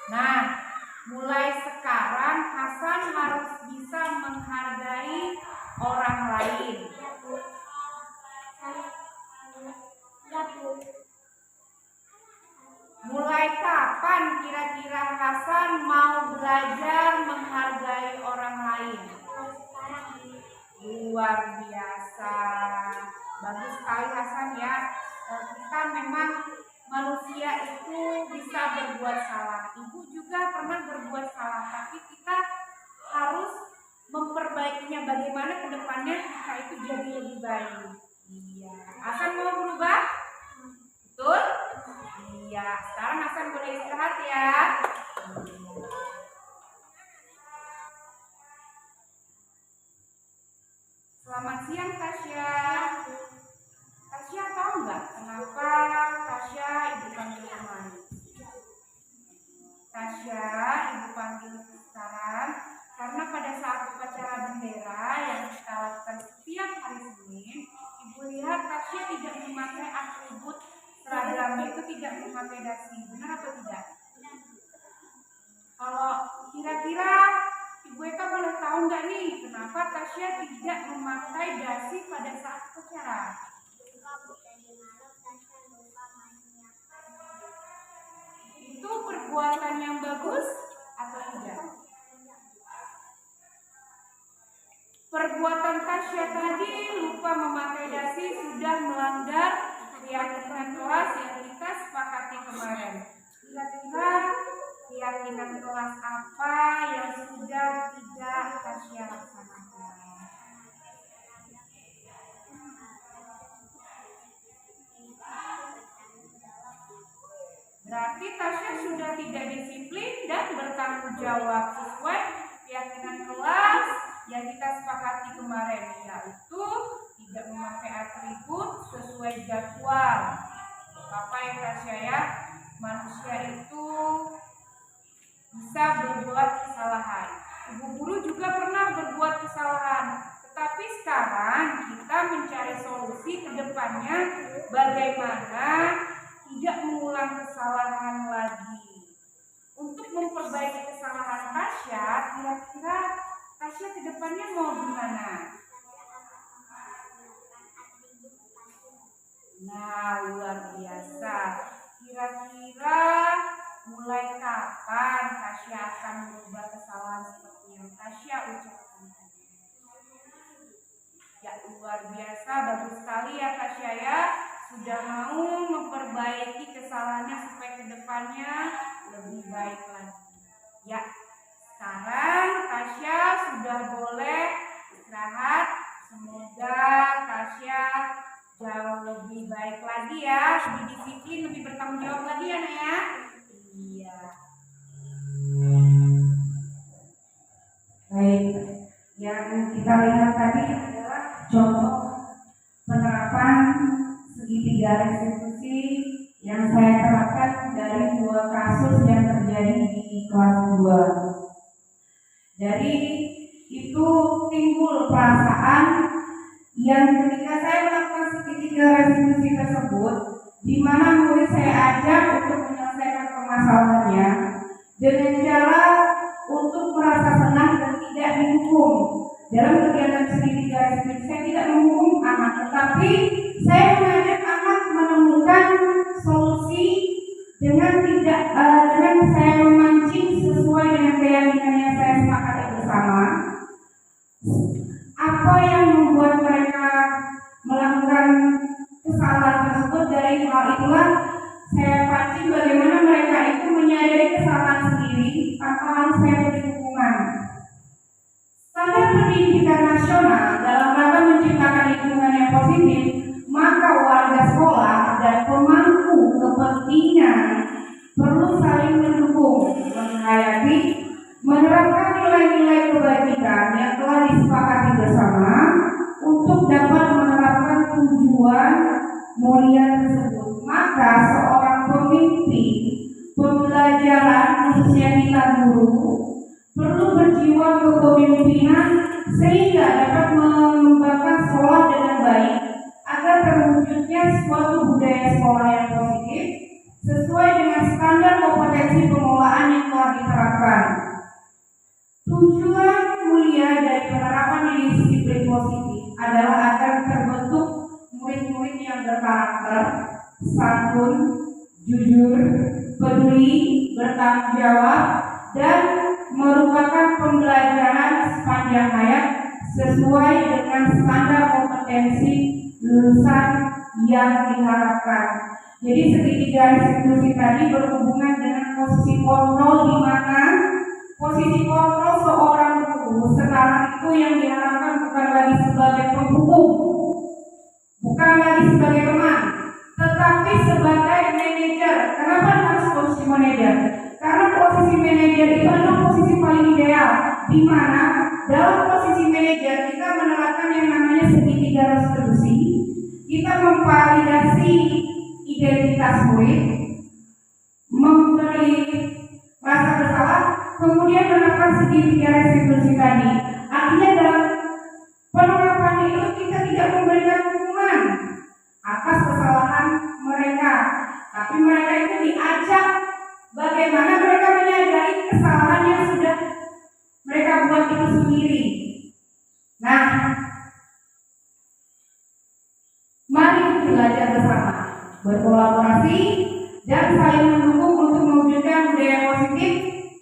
Nah, mulai sekarang Hasan harus bisa menghargai orang lain. Mulai kapan kira-kira Hasan mau belajar menghargai orang lain? Luar biasa. Bagus sekali Hasan ya. Kita memang manusia itu bisa berbuat salah. Ibu juga pernah berbuat salah, tapi kita harus memperbaikinya bagaimana ke depannya kita itu jadi lebih baik. Iya. Hasan mau berubah? Betul? Iya. Sekarang Hasan boleh istirahat ya. Selamat siang Tasya. Tasya tahu nggak kenapa Tasya ibu panggil kemari? Tasya ibu panggil sekarang karena pada saat upacara bendera yang kita lakukan setiap hari Senin, ibu lihat Tasya tidak memakai atribut seragamnya, itu tidak memakai dasi. Benar atau tidak? Kalau kira-kira Ibu Eka boleh tahu nggak nih kenapa Tasya tidak memakai dasi pada saat upacara? Itu perbuatan yang bagus atau tidak? Perbuatan Tasya tadi lupa memakai dasi sudah melanggar keyakinan kelas yang kita sepakati kemarin. Kira-kira keyakinan kelas apa yang sudah tidak Tasya laksanakan? Berarti Tasya sudah tidak disiplin dan bertanggung jawab sesuai keyakinan kelas yang kita sepakati kemarin, yaitu tidak memakai atribut sesuai jadwal. Apa ya Tasya ya? Manusia itu bisa berbuat kesalahan. Ibu guru juga pernah berbuat kesalahan. Tetapi sekarang kita mencari solusi ke depannya bagaimana tidak mengulang kesalahan lagi. Untuk memperbaiki kesalahan Tasya, kira-kira Tasya ke depannya mau gimana? Nah, luar biasa. Kira-kira mulai kapan Tasya akan merubah kesalahan seperti yang Tasya ucapkan tadi? Ya, luar biasa, bagus sekali ya Tasya ya. Sudah mau memperbaiki kesalahannya supaya ke depannya lebih baik lagi. Ya, sekarang Tasya sudah boleh istirahat. Semoga Tasya jauh lebih baik lagi ya, lebih disiplin, lebih bertanggung jawab lagi ya Nak ya. Iya.
Baik, yang kita lihat tadi adalah contoh penerapan segitiga restitusi yang saya terapkan dari 2 kasus yang terjadi di kelas 2. Dari itu timbul perasaan yang ketika saya melakukan segitiga restitusi tersebut, di mana murid saya ajak untuk menyelesaikan permasalahannya dengan cara untuk merasa senang dan tidak dihukum. Dalam kegiatan segitiga restitusi saya tidak menghukum anak, tetapi saya mengajak anak menemukan solusi dengan saya memancing sesuai dengan keyakinan yang saya sepakati bersama. Apa yang membuat mereka melakukan kesalahan tersebut, dari hal itulah saya pancing bagaimana mereka itu menyadari kesalahan sendiri tanpa harus saya beri hukuman. Standar pendidikan nasional dalam rangka menciptakan lingkungan yang positif, maka warga sekolah dan pemangku kepentingan perlu saling mendukung, menghayati, menerapkan nilai-nilai kebajikan yang telah disepakati bersama untuk dapat menerapkan tujuan positif adalah agar terbentuk murid-murid yang berkarakter, santun, jujur, peduli, bertanggung jawab, dan merupakan pembelajaran sepanjang hayat sesuai dengan standar kompetensi lulusan yang diharapkan. Jadi segitiga institusi tadi berhubungan dengan posisi kontrol, di mana posisi kontrol seorang guru sekarang itu yang diharapkan bukan lagi sebagai penghukum, bukan lagi sebagai teman, tetapi sebagai manajer. Kenapa harus posisi manajer? Karena posisi manajer itu adalah posisi paling ideal, di mana dalam posisi manajer kita menerapkan yang namanya segitiga restitusi. Kita memvalidasi identitas murid, memberi rasa bersalah, kemudian menerapkan segitiga restitusi tadi. Artinya dalam penerapan itu kita tidak memberikan hukuman atas kesalahan mereka, tapi mereka itu diajak bagaimana mereka menyadari kesalahan yang sudah mereka buat itu sendiri. Nah, mari belajar bersama, berkolaborasi, dan saling mendukung untuk mewujudkan budaya positif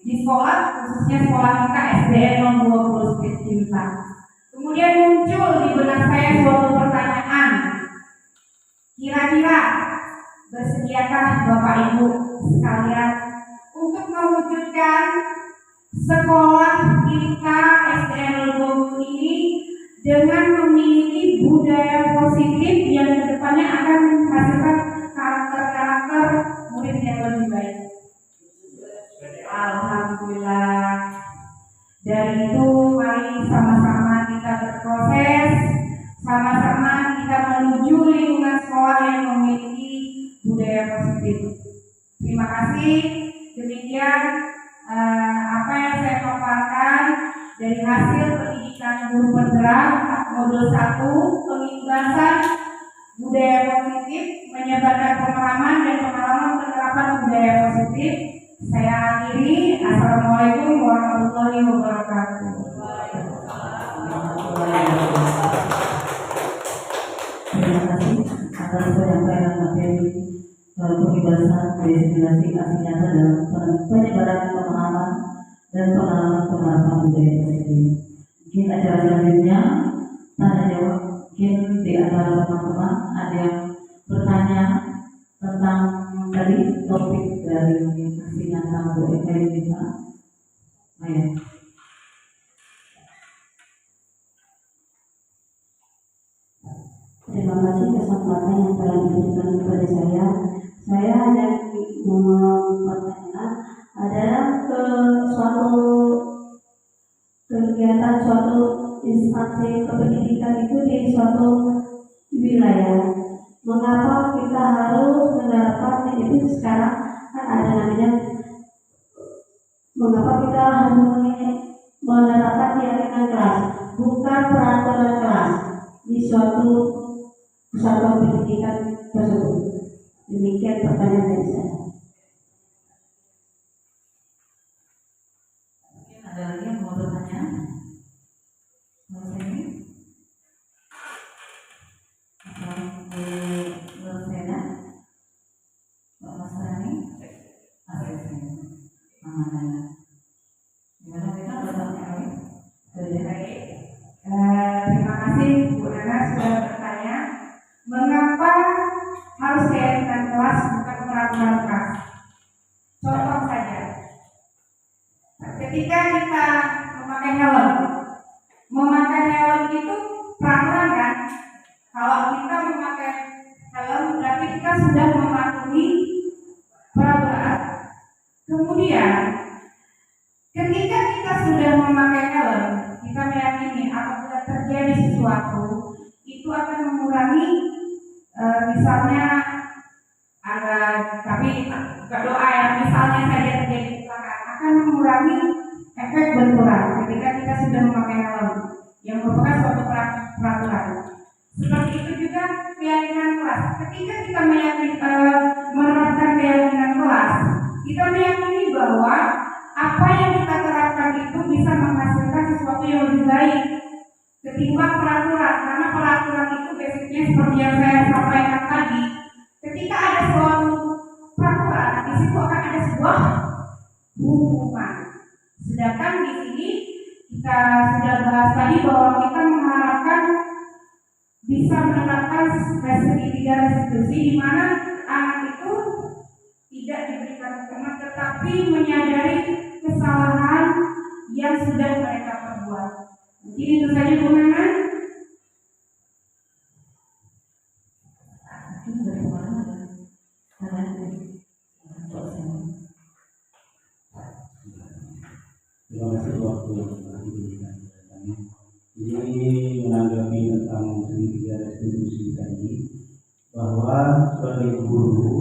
di sekolah, khususnya sekolah kita SDN nomor 20 Street Cinta. Kemudian muncul di benak saya suatu pertanyaan, kira-kira bersediakah Bapak Ibu sekalian untuk mewujudkan sekolah kita SDN 20 ini dengan memiliki budaya positif yang kedepannya akan menghasilkan karakter-karakter murid yang lebih baik? Alhamdulillah. Dari itu mari sama-sama kita berproses, sama-sama kita menuju lingkungan sekolah yang memiliki budaya positif. Terima kasih. Demikian apa yang saya paparkan dari hasil pendidikan guru penggerak modul 1, pengibasan budaya positif, menyebarkan pemahaman dan pengalaman penerapan budaya positif. Saya akhiri. Assalamualaikum warahmatullahi wabarakatuh.
Terima kasih atas penyampaian materi pembebasan destinasi asli nyata dalam penyebaran pemahaman dan pengalaman penerapan budaya positif. Mungkin acara selanjutnya tanya jawab. Mungkin di antara teman-teman ada yang bertanya tentang tadi topik dari asli nyata budaya kita. Ayo.
Terima kasih kesempatan yang telah diberikan kepada saya. Saya hanya mempertanyakan adalah suatu kegiatan, suatu instansi kependidikan itu di suatu wilayah. Mengapa kita harus menerapkan itu sekarang? Kan ada namanya. Mengapa kita harus menerapkan keyakinan kelas, bukan peraturan kelas di suatu kesatuan pendidikan tersebut? Demikian pertanyaan dari saya.
Mungkin ada lagi yang mau bertanya? Mas ini? Atau Bu Rosena? Pak Mas Rani? Asisten. Mana? Gimana kita bertanya lagi?
Baik. Terima kasih Bu Nana sudah bertanya, mengapa harus keyakinan kelas bukan peraturan kelas? Contoh saja, ketika kita memakai helm itu peraturan kan? Kalau kita memakai helm berarti kita sudah mematuhi peraturan. Kemudian ketika kita sudah memakai helm, kita meyakini apabila terjadi sesuatu itu akan mengurangi misalnya ada, tapi doa ya, misalnya saja terjadi kecelakaan akan mengurangi efek benturan ketika kita sudah memakai helm yang merupakan suatu peraturan. Seperti itu juga keyakinan kelas. Ketika kita menerapkan keyakinan kelas, kita meyakini bahwa apa yang kita terapkan itu bisa menghasilkan sesuatu yang lebih baik. ketimbang peraturan, karena peraturan itu basicnya seperti yang saya sampaikan tadi, ketika ada suatu peraturan di situ akan ada sebuah hukuman. Sedangkan di sini kita sudah bahas tadi bahwa kita mengharapkan bisa menerapkan segitiga restitusi di mana anak itu tidak diberikan hukuman tetapi menyadari kesalahan yang sudah mereka perbuat. Mungkin itu saja Bu Nana.
Terima kasih waktu yang telah diberikan kepada kami. Ini menanggapi tentang segitiga restitusi tadi, bahwa sebagai guru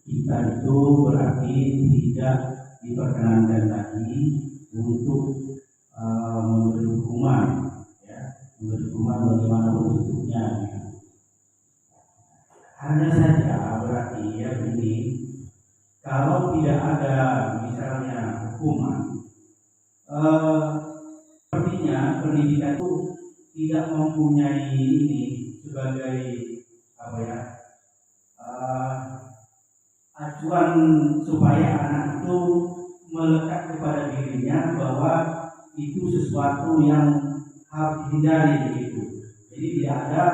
kita itu berarti tidak diperkenankan lagi untuk memberi hukuman, ya, memberi hukuman bagaimanapun bentuknya. Ya. Hanya saja berarti ya ini, kalau tidak ada misalnya hukuman, sepertinya pendidikan itu tidak mempunyai ini sebagai apa ya, acuan supaya anak itu melekat kepada dirinya bahwa itu sesuatu yang harus dihindari begitu. Jadi tidak ada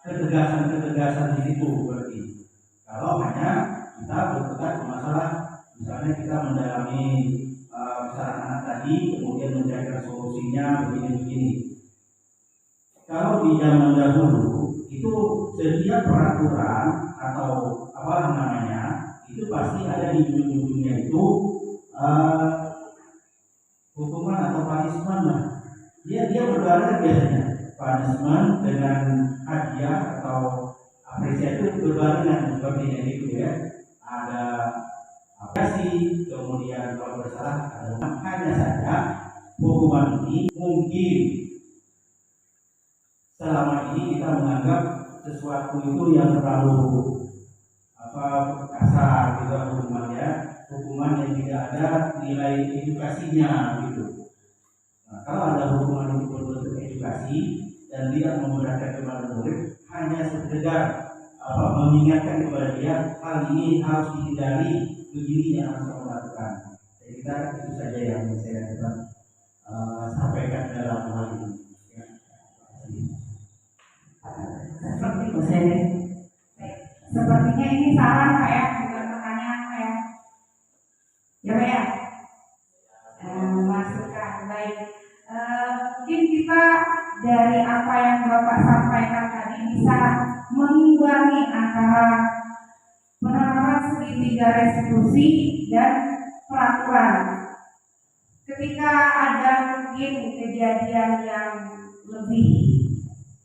ketegasan-ketegasan di situ berarti. Kalau hanya kita berkutat ke masalah, misalnya kita mendalami kesalahan anak tadi, kemudian mencari solusinya begini-begini. Kalau di zaman dahulu itu setiap peraturan atau apa namanya itu pasti ada di ujung-ujungnya itu hukuman atau punishment lah. Dia berbarengan biasanya punishment dengan hadiah atau apresiasi berbarengan seperti itu ya. Ada apresiasi, kemudian kalau bersalah ada hukuman. Hanya saja hukuman ini mungkin selama ini kita menganggap sesuatu itu yang terlalu kasar gitu hukumannya, hukuman yang tidak ada nilai edukasinya gitu. Nah, kalau ada hukuman itu berbentuk edukasi dan tidak memberatkan kepada murid, hanya sekedar mengingatkan kepada dia hal ini harus dihindari, begini yang harus kamu lakukan. Saya kira itu saja yang saya dapat sampaikan dalam hal ini. Ya.
Sepertinya ini saran Pak ya, bukan pertanyaan Pak ya. Ya Pak ya. Masukan baik. Mungkin kita dari apa yang Bapak sampaikan tadi bisa mengimbangi antara penerapan segitiga restitusi dan peraturan. Ketika ada mungkin kejadian yang lebih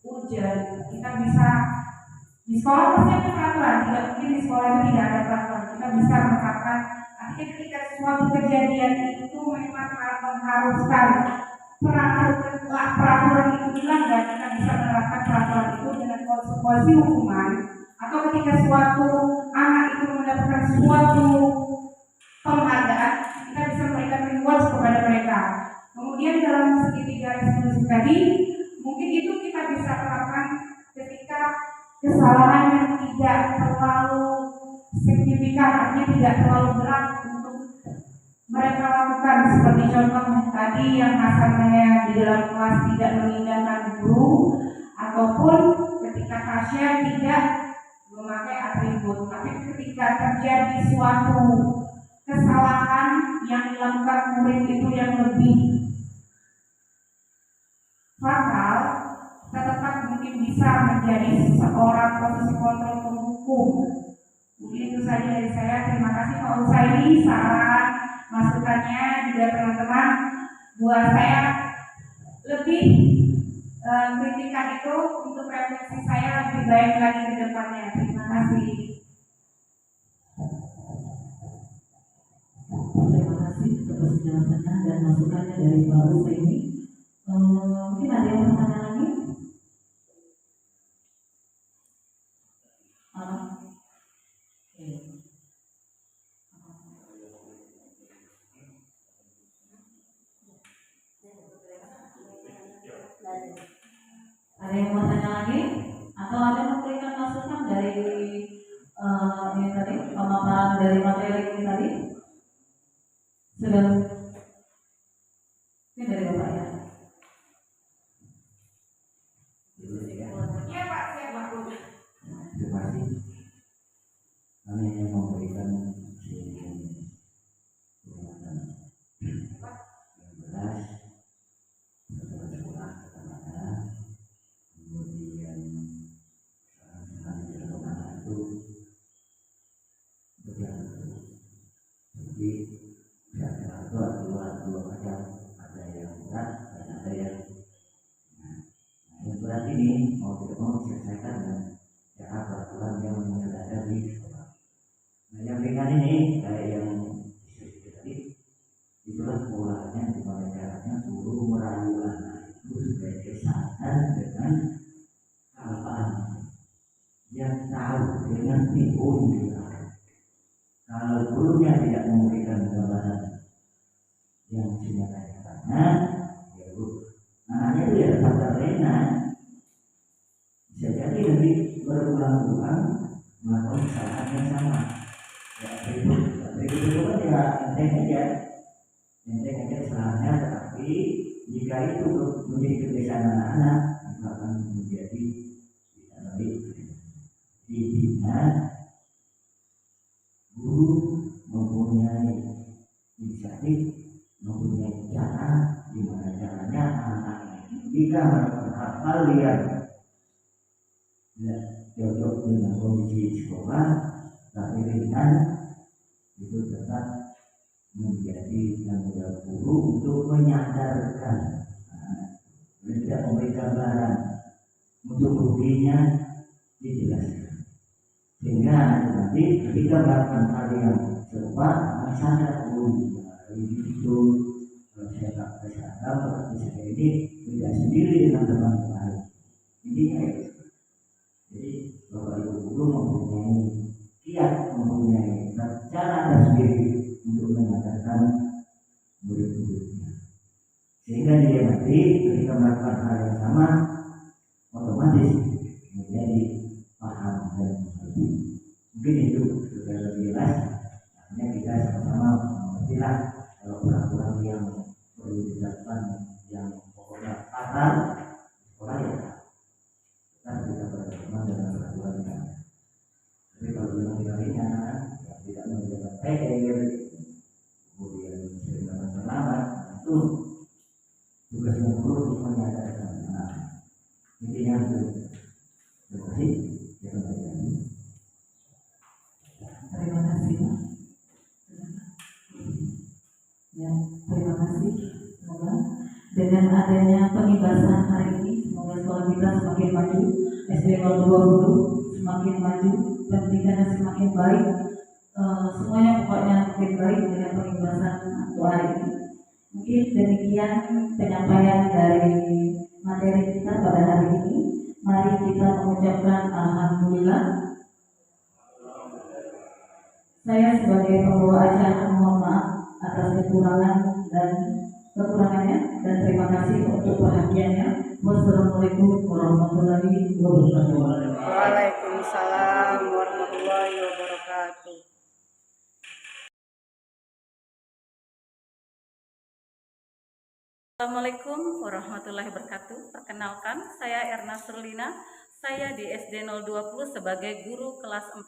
urgent, kita bisa di sekolah pasti ada peraturan, tidak mungkin di sekolah itu tidak ada peraturan. Kita bisa menerapkan, artinya ketika suatu kejadian itu memang mengharuskan peraturan itu dilanggar, kita bisa menerapkan peraturan itu dengan konsekuensi hukuman. Atau ketika suatu anak itu mendapatkan suatu penghargaan, kita bisa memberikan reward kepada mereka. Kemudian dalam segitiga restitusi tadi, mungkin itu kita bisa terapkan ketika kesalahan yang tidak terlalu signifikan, artinya tidak terlalu berat untuk mereka lakukan. Seperti contoh tadi yang asalnya di dalam kelas tidak mengindahkan guru, ataupun ketika Tasya tidak memakai atribut. Tapi ketika terjadi suatu kesalahan yang dilakukan murid itu yang lebih fatal, tetap mungkin bisa menjadi seorang posisi kontrol penghukum. Mungkin itu saja dari saya. Terima kasih Pak Usaini saran masukannya, juga teman-teman. Buat saya lebih kritikan itu untuk refleksi saya lebih baik lagi ke depannya. Terima kasih.
Terima kasih atas penjelasannya dan masukannya dari Pak Usaini. Mungkin ada yang bertanya lagi? Ada yang mau tanya lagi? Atau ada yang memberikan masukan dari ini tadi, pemaparan dari materi ini tadi? Sudah? Ini dari Bapak ya.
Iya Pak, siap Pak.
Terima kasih. Kami ingin memberikan berat ini mau tidak mau diselesaikan dengan cara peraturan yang ada di sekolah. Nah, yang ringan ini kayak yang diskusi tadi, itulah polanya di mana caranya guru merayu anak itu sebagai sadar dengan kelapaan. Dia tahu dengan tipu. Kalau gurunya tidak memberikan gambaran yang sebenarnya, ya bu, anaknya itu ya tetap terlena. Bisa jadi nanti berulang-ulang melakukan kesalahan yang sama. Ya berikut itu kan ya enteng aja kesalahannya, tetapi jika itu menjadi kebiasaan anak-anak, maka akan menjadi dibina. Guru mempunyai inisiatif, mempunyai cara gimana caranya anak jika melakukan hal-hal yang cocok dengan kondisi sekolah, tapi ringan itu tetap menjadi tanggung jawab guru untuk menyadarkan dan tidak memberikan gambaran untuk buktinya dijelaskan. Sehingga nanti ketika melakukan hal yang serupa akan sadar itu saya tak sadar saya ini tidak sendiri dengan teman lain. Intinya itu. Jadi Bapak Ibu guru mempunyai kiat, mempunyai cara tersendiri untuk menyadarkan murid-muridnya. Sehingga dia nanti ketika melakukan hal yang sama otomatis menjadi paham dan mengerti. Mungkin itu sudah lebih jelas. Artinya kita sama-sama mengertilah kalau peraturan yang perlu dilakukan yang pokoknya pasal sekolah ya kita bisa berteman dengan peraturan yang ada. Tapi kalau yang ringan ya tidak menjaga PR, kemudian sering terlambat, itu tugasnya guru untuk menyadarkan anak. Intinya itu. Terima kasih.
Terima kasih. Ya, terima kasih. Semoga dengan adanya pengibasan hari ini, semoga sekolah kita semakin maju, SD 02 semakin maju, pendidikannya semakin baik, semuanya pokoknya semakin baik dengan pengibasan hari ini. Mungkin demikian penyampaian dari materi kita pada hari ini. Mari kita mengucapkan alhamdulillah. Saya sebagai pembawa acara mohon maaf atas kekurangan dan kekurangannya dan terima kasih untuk perhatiannya. Wassalamualaikum warahmatullahi wabarakatuh.
Waalaikumsalam warahmatullahi wabarakatuh.
Assalamualaikum warahmatullahi wabarakatuh. Perkenalkan, saya Erna Surlina. Saya di SD 020 sebagai guru kelas 4.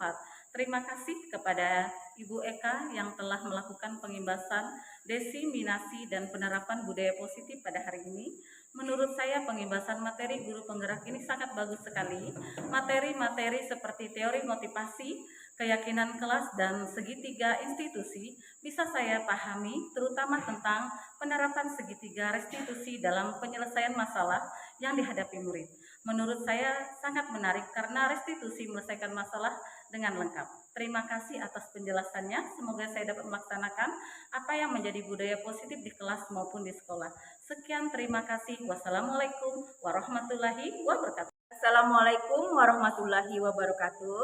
Terima kasih kepada Ibu Eka yang telah melakukan pengimbasan, desiminasi, dan penerapan budaya positif pada hari ini. Menurut saya pengimbasan materi guru penggerak ini sangat bagus sekali. Materi-materi seperti teori motivasi, keyakinan kelas, dan segitiga institusi bisa saya pahami, terutama tentang penerapan segitiga restitusi dalam penyelesaian masalah yang dihadapi murid. Menurut saya sangat menarik karena restitusi menyelesaikan masalah dengan lengkap. Terima kasih atas penjelasannya. Semoga saya dapat melaksanakan apa yang menjadi budaya positif di kelas maupun di sekolah. Sekian, terima kasih. Wassalamualaikum warahmatullahi wabarakatuh.
Assalamualaikum warahmatullahi wabarakatuh.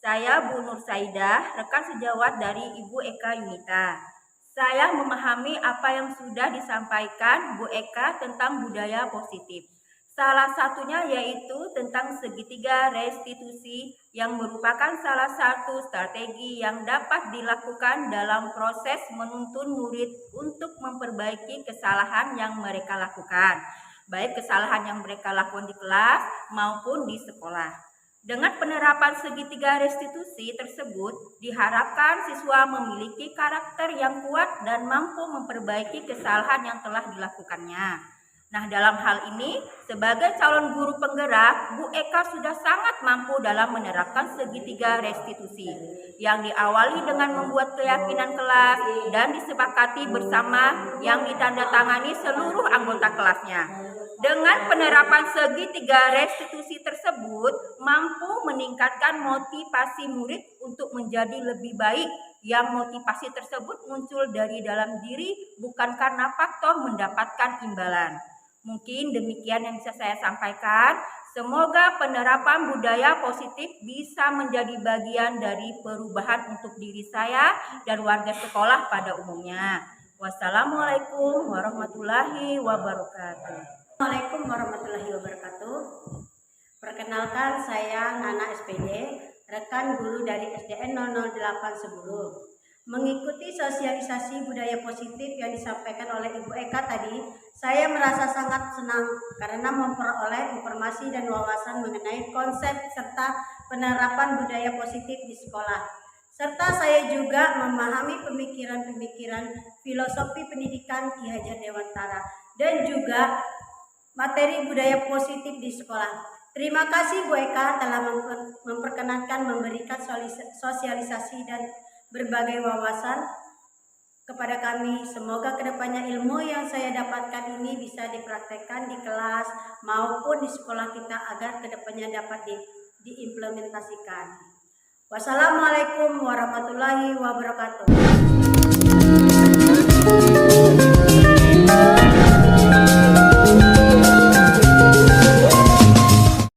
Saya Bu Nur Saidah, rekan sejawat dari Ibu Eka Yunita. Saya memahami apa yang sudah disampaikan Bu Eka tentang budaya positif. Salah satunya yaitu tentang segitiga restitusi yang merupakan salah satu strategi yang dapat dilakukan dalam proses menuntun murid untuk memperbaiki kesalahan yang mereka lakukan, baik kesalahan yang mereka lakukan di kelas maupun di sekolah. Dengan penerapan segitiga restitusi tersebut, diharapkan siswa memiliki karakter yang kuat dan mampu memperbaiki kesalahan yang telah dilakukannya. Nah, dalam hal ini, sebagai calon guru penggerak, Bu Eka sudah sangat mampu dalam menerapkan segitiga restitusi yang diawali dengan membuat keyakinan kelas dan disepakati bersama yang ditandatangani seluruh anggota kelasnya. Dengan penerapan segitiga restitusi tersebut, mampu meningkatkan motivasi murid untuk menjadi lebih baik, yang motivasi tersebut muncul dari dalam diri bukan karena faktor mendapatkan imbalan. Mungkin demikian yang bisa saya sampaikan. Semoga penerapan budaya positif bisa menjadi bagian dari perubahan untuk diri saya dan warga sekolah pada umumnya. Wassalamualaikum warahmatullahi wabarakatuh.
Assalamualaikum warahmatullahi wabarakatuh. Perkenalkan, saya Nana SPD, rekan guru dari SDN 00810. Mengikuti sosialisasi budaya positif yang disampaikan oleh Ibu Eka tadi, saya merasa sangat senang karena memperoleh informasi dan wawasan mengenai konsep serta penerapan budaya positif di sekolah. Serta saya juga memahami pemikiran-pemikiran filosofi pendidikan Ki Hajar Dewantara dan juga materi budaya positif di sekolah. Terima kasih Bu Eka telah memperkenankan memberikan sosialisasi dan berbagai wawasan kepada kami. Semoga kedepannya ilmu yang saya dapatkan ini bisa dipraktekkan di kelas maupun di sekolah kita agar kedepannya dapat diimplementasikan. Wassalamualaikum warahmatullahi wabarakatuh.